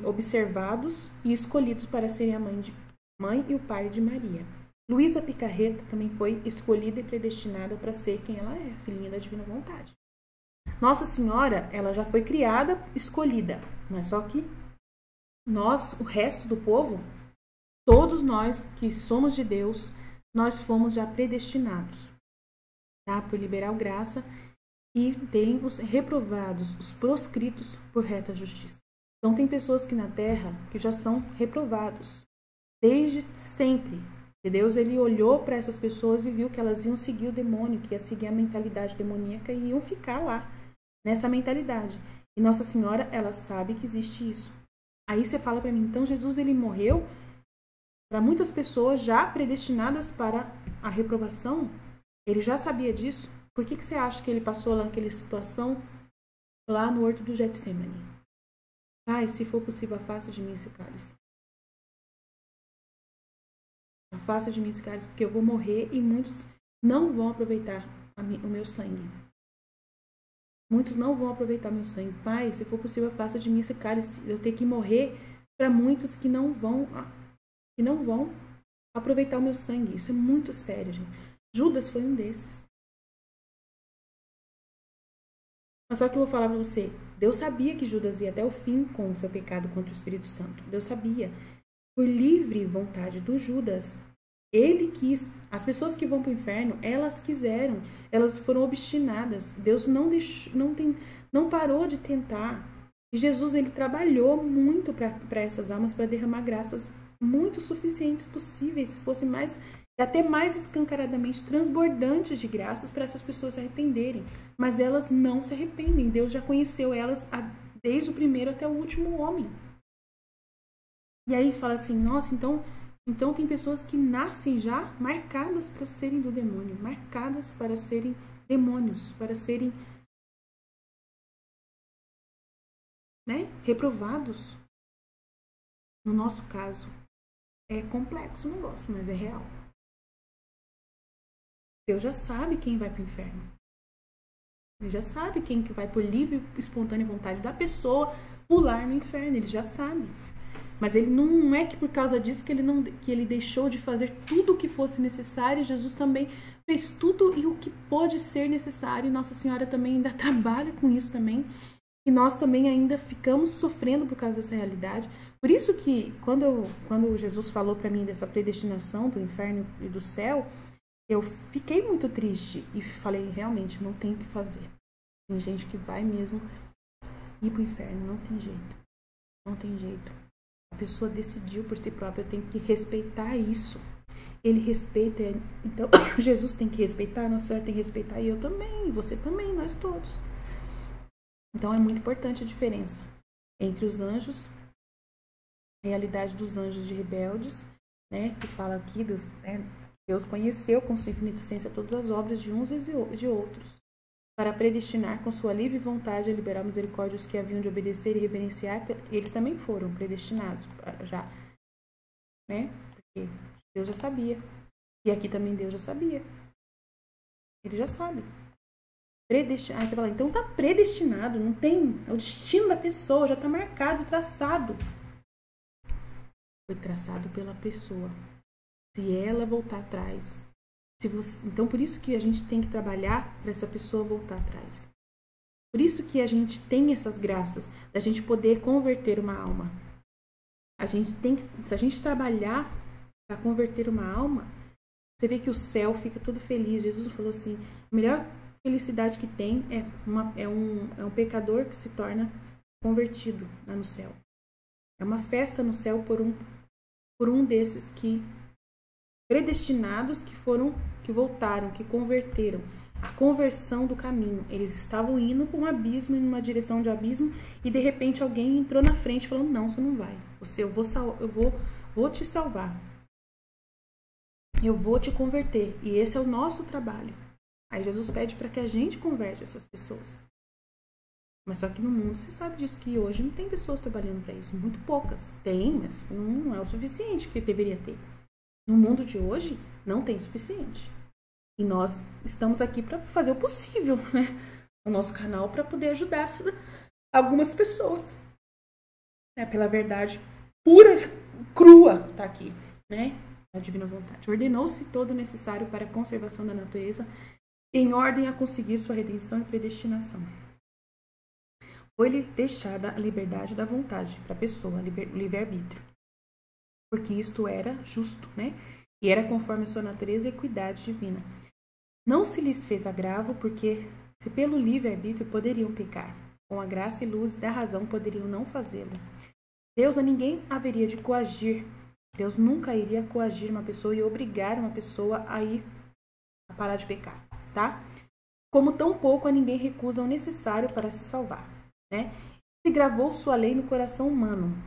observados e escolhidos para serem a mãe e o pai de Maria. Luísa Picarreta também foi escolhida e predestinada para ser quem ela é, filhinha da divina vontade. Nossa Senhora, ela já foi criada, escolhida, mas só que nós, o resto do povo, todos nós que somos de Deus, nós fomos já predestinados, tá? Por liberal graça, e tem os reprovados, os proscritos por reta justiça. Então tem pessoas que na terra que já são reprovados, desde sempre. E Deus, ele olhou para essas pessoas e viu que elas iam seguir o demônio, que ia seguir a mentalidade demoníaca e iam ficar lá, nessa mentalidade. E Nossa Senhora, ela sabe que existe isso. Aí você fala para mim, então Jesus, ele morreu para muitas pessoas já predestinadas para a reprovação? Ele já sabia disso? Por que você acha que ele passou lá naquela situação, lá no horto do Getsemane? Pai, se for possível, afasta de mim esse cálice. Afasta de mim esse cálice, porque eu vou morrer e muitos não vão aproveitar o meu sangue. Muitos não vão aproveitar meu sangue. Pai, se for possível, afasta de mim esse cálice. Eu tenho que morrer para muitos que não vão aproveitar o meu sangue. Isso é muito sério, gente. Judas foi um desses. Mas só que eu vou falar para você, Deus sabia que Judas ia até o fim com o seu pecado contra o Espírito Santo. Deus sabia. Por livre vontade do Judas, ele quis. As pessoas que vão para o inferno, elas quiseram, elas foram obstinadas. Deus não parou de tentar. E Jesus, ele trabalhou muito para essas almas, para derramar graças muito suficientes possíveis, se fosse mais, até mais escancaradamente transbordantes de graças para essas pessoas se arrependerem. Mas elas não se arrependem. Deus já conheceu elas desde o primeiro até o último homem. E aí fala assim, nossa, então tem pessoas que nascem já marcadas para serem do demônio, marcadas para serem demônios, para serem, né, reprovados. No nosso caso, é complexo o negócio, mas é real. Deus já sabe quem vai para o inferno. Ele já sabe quem que vai por livre e espontânea vontade da pessoa pular no inferno. Ele já sabe. Mas ele não é que por causa disso que ele deixou de fazer tudo o que fosse necessário. Jesus também fez tudo e o que pode ser necessário. Nossa Senhora também ainda trabalha com isso também. E nós também ainda ficamos sofrendo por causa dessa realidade. Por isso que quando Jesus falou para mim dessa predestinação do inferno e do céu, eu fiquei muito triste e falei, realmente, não tem o que fazer. Tem gente que vai mesmo ir pro inferno, não tem jeito. Não tem jeito. A pessoa decidiu por si própria, eu tenho que respeitar isso. Ele respeita, então Jesus tem que respeitar, Nossa Senhora tem que respeitar, e eu também, e você também, nós todos. Então é muito importante a diferença entre os anjos, a realidade dos anjos de rebeldes, né, que fala aqui, Deus conheceu com sua infinita ciência todas as obras de uns e de outros, para predestinar com sua livre vontade a liberar misericórdia os que haviam de obedecer e reverenciar. Eles também foram predestinados já, né, porque Deus já sabia. E aqui também Deus já sabia. Ele já sabe. Predestinado. Aí você fala, então tá predestinado, não tem. É o destino da pessoa, já tá marcado, traçado. Foi traçado pela pessoa. Se ela voltar atrás. Então por isso que a gente tem que trabalhar para essa pessoa voltar atrás. Por isso que a gente tem essas graças, da gente poder converter uma alma. Se a gente trabalhar para converter uma alma, você vê que o céu fica todo feliz. Jesus falou assim, a melhor felicidade que tem é um pecador que se torna convertido lá no céu. É uma festa no céu por um desses que predestinados que voltaram, que converteram. A conversão do caminho. Eles estavam indo para um abismo, em uma direção de abismo, e de repente alguém entrou na frente falando, não, você não vai. Eu vou te salvar. Eu vou te converter. E esse é o nosso trabalho. Aí Jesus pede para que a gente converte essas pessoas. Mas só que no mundo, você sabe disso, que hoje não tem pessoas trabalhando para isso. Muito poucas. Tem, mas não é o suficiente que deveria ter. No mundo de hoje, não tem o suficiente. E nós estamos aqui para fazer o possível, né? No nosso canal, para poder ajudar algumas pessoas. Pela verdade pura, crua, tá aqui, né? A divina vontade. Ordenou-se todo o necessário para a conservação da natureza, em ordem a conseguir sua redenção e predestinação. Foi-lhe deixada a liberdade da vontade para a pessoa, livre-arbítrio. Porque isto era justo, né? E era conforme a sua natureza e equidade divina. Não se lhes fez agravo, porque se pelo livre-arbítrio poderiam pecar, com a graça e luz da razão poderiam não fazê-lo. Deus a ninguém haveria de coagir. Deus nunca iria coagir uma pessoa e obrigar uma pessoa a parar de pecar, tá? Como tampouco a ninguém recusa o necessário para se salvar, né? Se gravou sua lei no coração humano.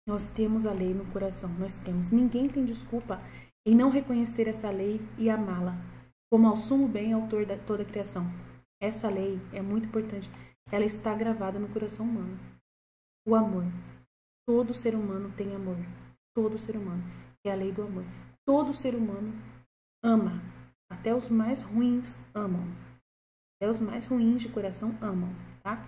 Nós temos a lei no coração, nós temos. Ninguém tem desculpa em não reconhecer essa lei e amá-la, como ao sumo bem autor de toda a criação. Essa lei é muito importante. Ela está gravada no coração humano. O amor. Todo ser humano tem amor. Todo ser humano. É a lei do amor. Todo ser humano ama. Até os mais ruins amam. Até os mais ruins de coração amam, tá?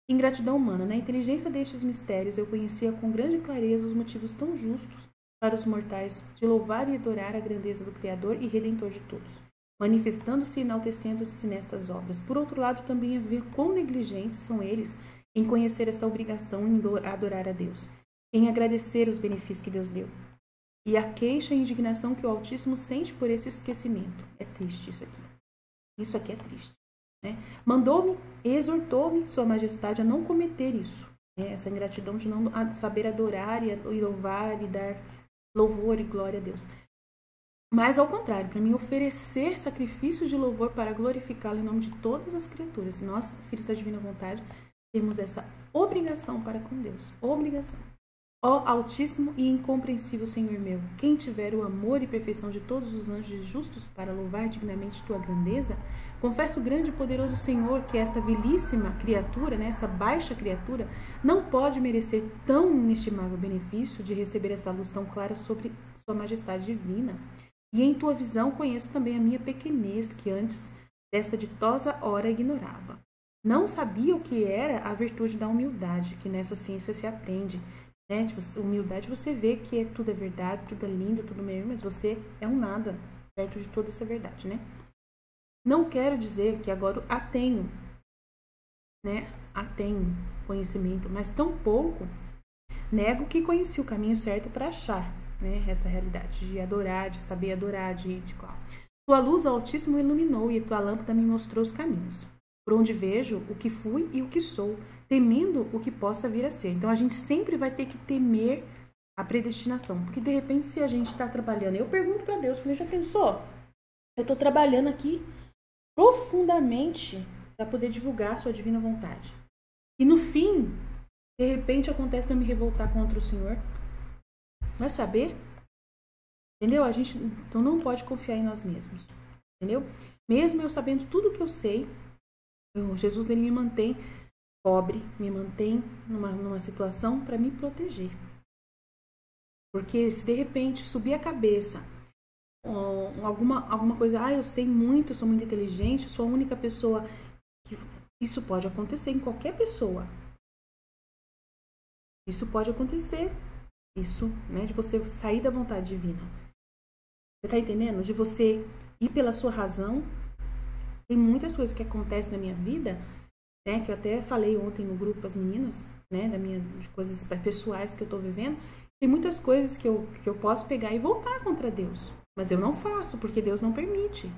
Ingratidão humana. Na inteligência destes mistérios, eu conhecia com grande clareza os motivos tão justos para os mortais de louvar e adorar a grandeza do Criador e Redentor de todos, manifestando-se e enaltecendo-se nestas obras. Por outro lado, também a ver quão negligentes são eles em conhecer esta obrigação em adorar a Deus, em agradecer os benefícios que Deus deu. E a queixa e a indignação que o Altíssimo sente por esse esquecimento. É triste isso aqui. Isso aqui é triste. Né? Mandou-me, exortou-me Sua Majestade a não cometer isso. Né? Essa ingratidão de não saber adorar e louvar e dar louvor e glória a Deus. Mas, ao contrário, para mim oferecer sacrifícios de louvor para glorificá-lo em nome de todas as criaturas. Nós, filhos da divina vontade, temos essa obrigação para com Deus. Obrigação. Ó Altíssimo e incompreensível Senhor meu, quem tiver o amor e perfeição de todos os anjos justos para louvar dignamente tua grandeza, confesso grande e poderoso Senhor que esta vilíssima criatura, né, essa baixa criatura, não pode merecer tão inestimável benefício de receber essa luz tão clara sobre sua majestade divina. E em tua visão conheço também a minha pequenez, que antes dessa ditosa hora ignorava. Não sabia o que era a virtude da humildade, que nessa ciência se aprende. Né? Humildade, você vê que tudo é verdade, tudo é lindo, tudo mesmo, mas você é um nada. perto de toda essa verdade, né? Não quero dizer que agora a tenho, né? A tenho conhecimento, mas tão pouco nego que conheci o caminho certo para achar, né? Essa realidade de adorar, de saber adorar, de qual. Tua luz, ao Altíssimo, iluminou e tua lâmpada me mostrou os caminhos, por onde vejo o que fui e o que sou, temendo o que possa vir a ser. Então, a gente sempre vai ter que temer a predestinação, porque de repente, se a gente está trabalhando, eu pergunto para Deus, falei, já pensou? Eu estou trabalhando aqui profundamente para poder divulgar a sua divina vontade. E no fim, de repente, acontece de eu me revoltar contra o Senhor. Vai saber? Entendeu? A gente então não pode confiar em nós mesmos. Entendeu? Mesmo eu sabendo tudo que eu sei, Jesus ele me mantém pobre, me mantém numa situação para me proteger. Porque se de repente subir a cabeça, alguma coisa, eu sei muito, eu sou muito inteligente, sou a única pessoa que... Isso pode acontecer em qualquer pessoa. Isso pode acontecer. Isso, né, de você sair da vontade divina. Você tá entendendo? De você ir pela sua razão. Tem muitas coisas que acontecem na minha vida, né, que eu até falei ontem no grupo as meninas, né, de coisas pessoais que eu tô vivendo. Tem muitas coisas que eu posso pegar e voltar contra Deus. Mas eu não faço, porque Deus não permite.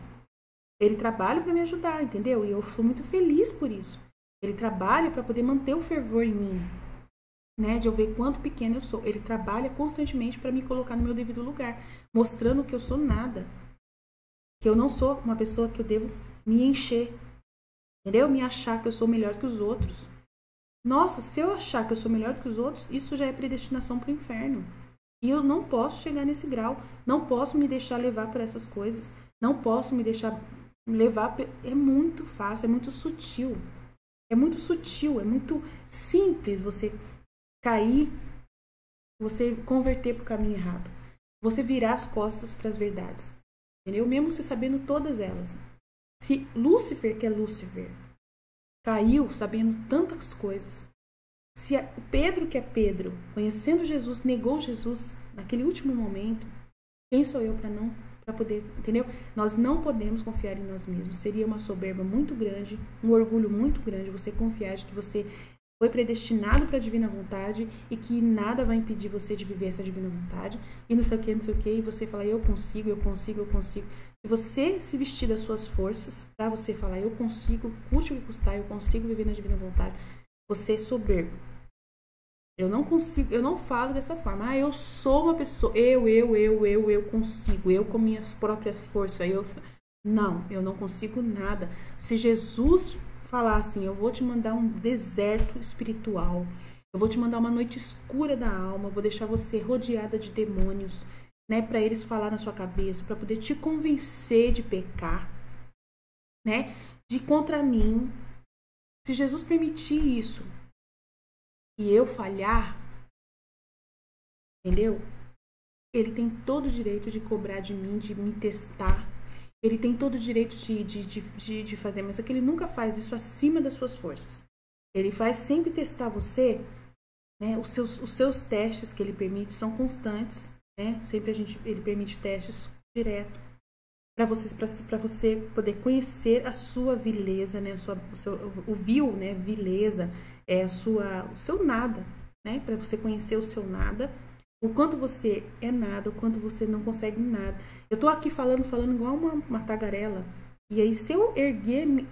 Ele trabalha para me ajudar, entendeu? E eu sou muito feliz por isso. Ele trabalha para poder manter o fervor em mim, né? De eu ver quanto pequena eu sou. Ele trabalha constantemente para me colocar no meu devido lugar, mostrando que eu sou nada. Que eu não sou uma pessoa que eu devo me encher, entendeu? Me achar que eu sou melhor que os outros. Nossa, se eu achar que eu sou melhor que os outros, isso já é predestinação para o inferno. E eu não posso chegar nesse grau. Não posso me deixar levar por essas coisas. Não posso me deixar levar. É muito fácil, é muito sutil. É muito sutil, é muito simples você cair, você converter para o caminho errado. Você virar as costas para as verdades. Entendeu? Mesmo você sabendo todas elas. Se Lúcifer, que é Lúcifer, caiu sabendo tantas coisas. Se Pedro, que é Pedro, conhecendo Jesus, negou Jesus naquele último momento, quem sou eu para poder, entendeu? Nós não podemos confiar em nós mesmos. Seria uma soberba muito grande, um orgulho muito grande você confiar de que você foi predestinado para a divina vontade e que nada vai impedir você de viver essa divina vontade e não sei o que, e você falar, eu consigo. Se você se vestir das suas forças para você falar, eu consigo, custe o que custar, eu consigo viver na divina vontade, você é soberbo. Eu não consigo, eu não falo dessa forma. Eu sou uma pessoa, eu consigo, eu com minhas próprias forças, Não, eu não consigo nada. Se Jesus falar assim, eu vou te mandar um deserto espiritual, eu vou te mandar uma noite escura da alma, eu vou deixar você rodeada de demônios, né, para eles falar na sua cabeça, para poder te convencer de pecar, né, de ir contra mim. Se Jesus permitir isso e eu falhar, entendeu? Ele tem todo o direito de cobrar de mim, de me testar. Ele tem todo o direito de fazer, mas é que ele nunca faz isso acima das suas forças. Ele faz sempre testar você, né? Os seus testes que ele permite são constantes, né? Sempre ele permite testes direto para você poder conhecer a sua vileza, né? O vil, né? Vileza é o seu nada, né? Para você conhecer o seu nada. O quanto você é nada, o quanto você não consegue nada. Eu tô aqui falando igual uma tagarela. E aí, se eu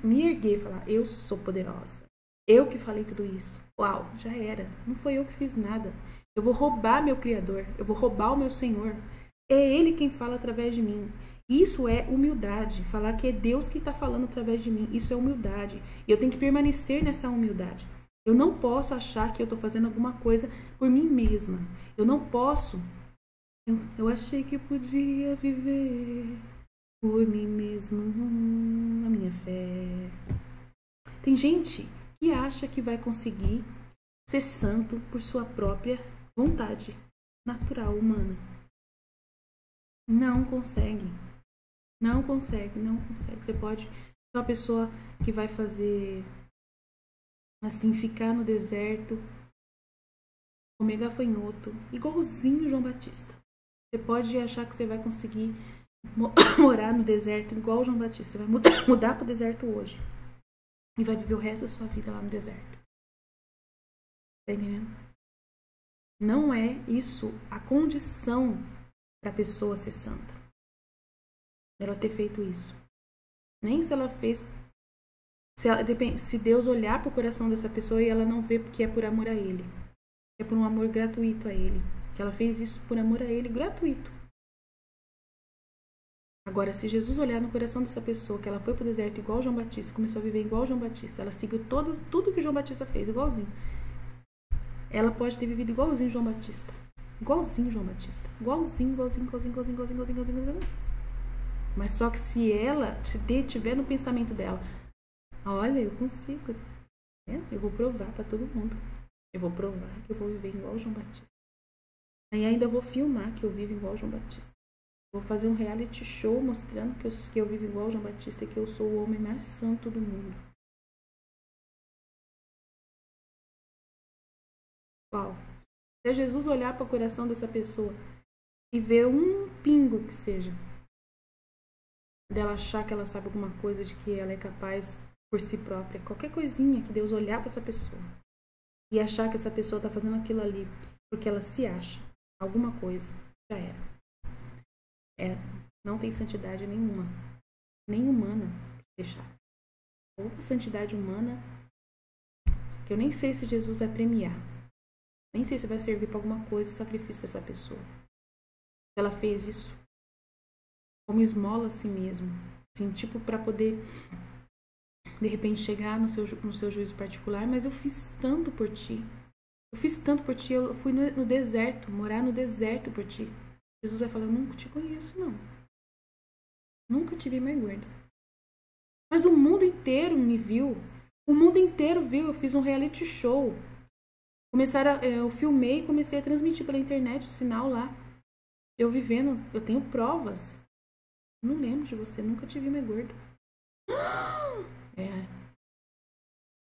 me erguer e falar, eu sou poderosa. Eu que falei tudo isso. Uau, já era. Não foi eu que fiz nada. Eu vou roubar meu Criador. Eu vou roubar o meu Senhor. É Ele quem fala através de mim. Isso é humildade. Falar que é Deus que está falando através de mim. Isso é humildade. E eu tenho que permanecer nessa humildade. Eu não posso achar que eu estou fazendo alguma coisa por mim mesma. Eu não posso. Eu achei que podia viver por mim mesmo, na minha fé. Tem gente que acha que vai conseguir ser santo por sua própria vontade natural, humana. Não consegue. Não consegue. Você pode ser uma pessoa que vai fazer... assim, ficar no deserto, comer gafanhoto, igualzinho João Batista. Você pode achar que você vai conseguir morar no deserto igual João Batista. Você vai mudar para o deserto hoje. E vai viver o resto da sua vida lá no deserto. Tá entendendo? Não é isso a condição para a pessoa ser santa. Ela ter feito isso. Nem se ela fez... Se Deus olhar para o coração dessa pessoa e ela não vê porque é por amor a Ele. É por um amor gratuito a Ele. Que ela fez isso por amor a Ele, gratuito. Agora, se Jesus olhar no coração dessa pessoa, que ela foi para o deserto igual João Batista, começou a viver igual João Batista, ela seguiu tudo que João Batista fez, igualzinho. Ela pode ter vivido igualzinho João Batista. Igualzinho João Batista. Igualzinho. Mas só que se ela tiver no pensamento dela, olha, eu consigo, né? Eu vou provar para todo mundo. Eu vou provar que eu vou viver igual João Batista. E ainda vou filmar que eu vivo igual João Batista. Vou fazer um reality show mostrando que eu vivo igual João Batista e que eu sou o homem mais santo do mundo. Qual? Se Jesus olhar para o coração dessa pessoa e ver um pingo que seja dela achar que ela sabe alguma coisa, de que ela é capaz por si própria, qualquer coisinha que Deus olhar para essa pessoa e achar que essa pessoa está fazendo aquilo ali porque ela se acha alguma coisa, já era. Não tem santidade nenhuma, nem humana, deixar. Ou a santidade humana, que eu nem sei se Jesus vai premiar, nem sei se vai servir para alguma coisa o sacrifício dessa pessoa. Se ela fez isso como esmola a si mesmo, assim, tipo para poder de repente chegar no seu juízo particular, mas eu fiz tanto por ti. Eu fiz tanto por ti, eu fui no deserto, morar no deserto por ti. Jesus vai falar, eu nunca te conheço, não. Nunca te vi mais gorda. Mas o mundo inteiro me viu. O mundo inteiro viu. Eu fiz um reality show. Eu filmei e comecei a transmitir pela internet o sinal lá. Eu vivendo, eu tenho provas. Não lembro de você, nunca te vi mais gorda.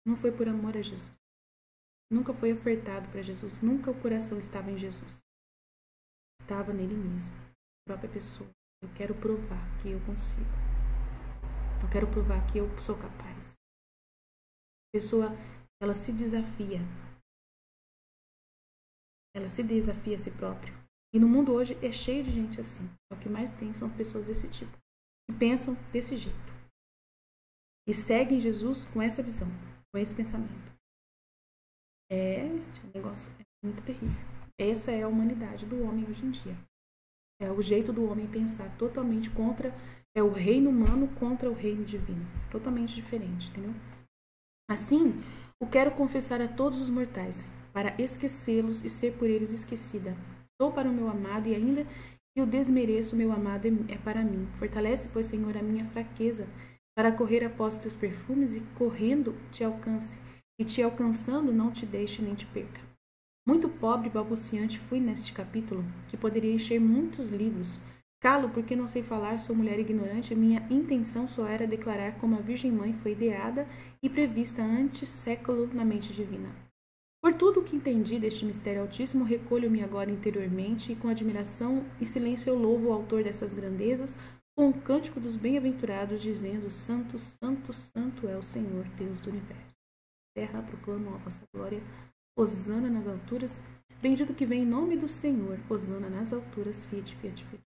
Não foi por amor a Jesus. Nunca foi ofertado para Jesus. Nunca o coração estava em Jesus. Estava nele mesmo. A própria pessoa. Eu quero provar que eu consigo. Eu quero provar que eu sou capaz. A pessoa, ela se desafia. Ela se desafia a si própria. E no mundo hoje é cheio de gente assim. O que mais tem são pessoas desse tipo. Que pensam desse jeito. E seguem Jesus com essa visão. Com esse pensamento. Um negócio muito terrível. Essa é a humanidade do homem hoje em dia. É o jeito do homem pensar totalmente contra... É o reino humano contra o reino divino. Totalmente diferente, entendeu? Assim, o quero confessar a todos os mortais, para esquecê-los e ser por eles esquecida. Sou para o meu amado e ainda que o desmereço, meu amado é para mim. Fortalece, pois, Senhor, a minha fraqueza, para correr após teus perfumes e correndo te alcance. E te alcançando não te deixe nem te perca. Muito pobre e balbuciante fui neste capítulo, que poderia encher muitos livros. Calo porque não sei falar, sou mulher ignorante, minha intenção só era declarar como a Virgem Mãe foi ideada e prevista antes século na mente divina. Por tudo o que entendi deste mistério altíssimo, recolho-me agora interiormente e com admiração e silêncio eu louvo o autor dessas grandezas com o cântico dos bem-aventurados, dizendo, Santo, Santo, Santo é o Senhor, Deus do universo. Terra proclama a vossa glória, hosana nas alturas, bendito que vem em nome do Senhor, hosana nas alturas, fiat, fiat, fiat.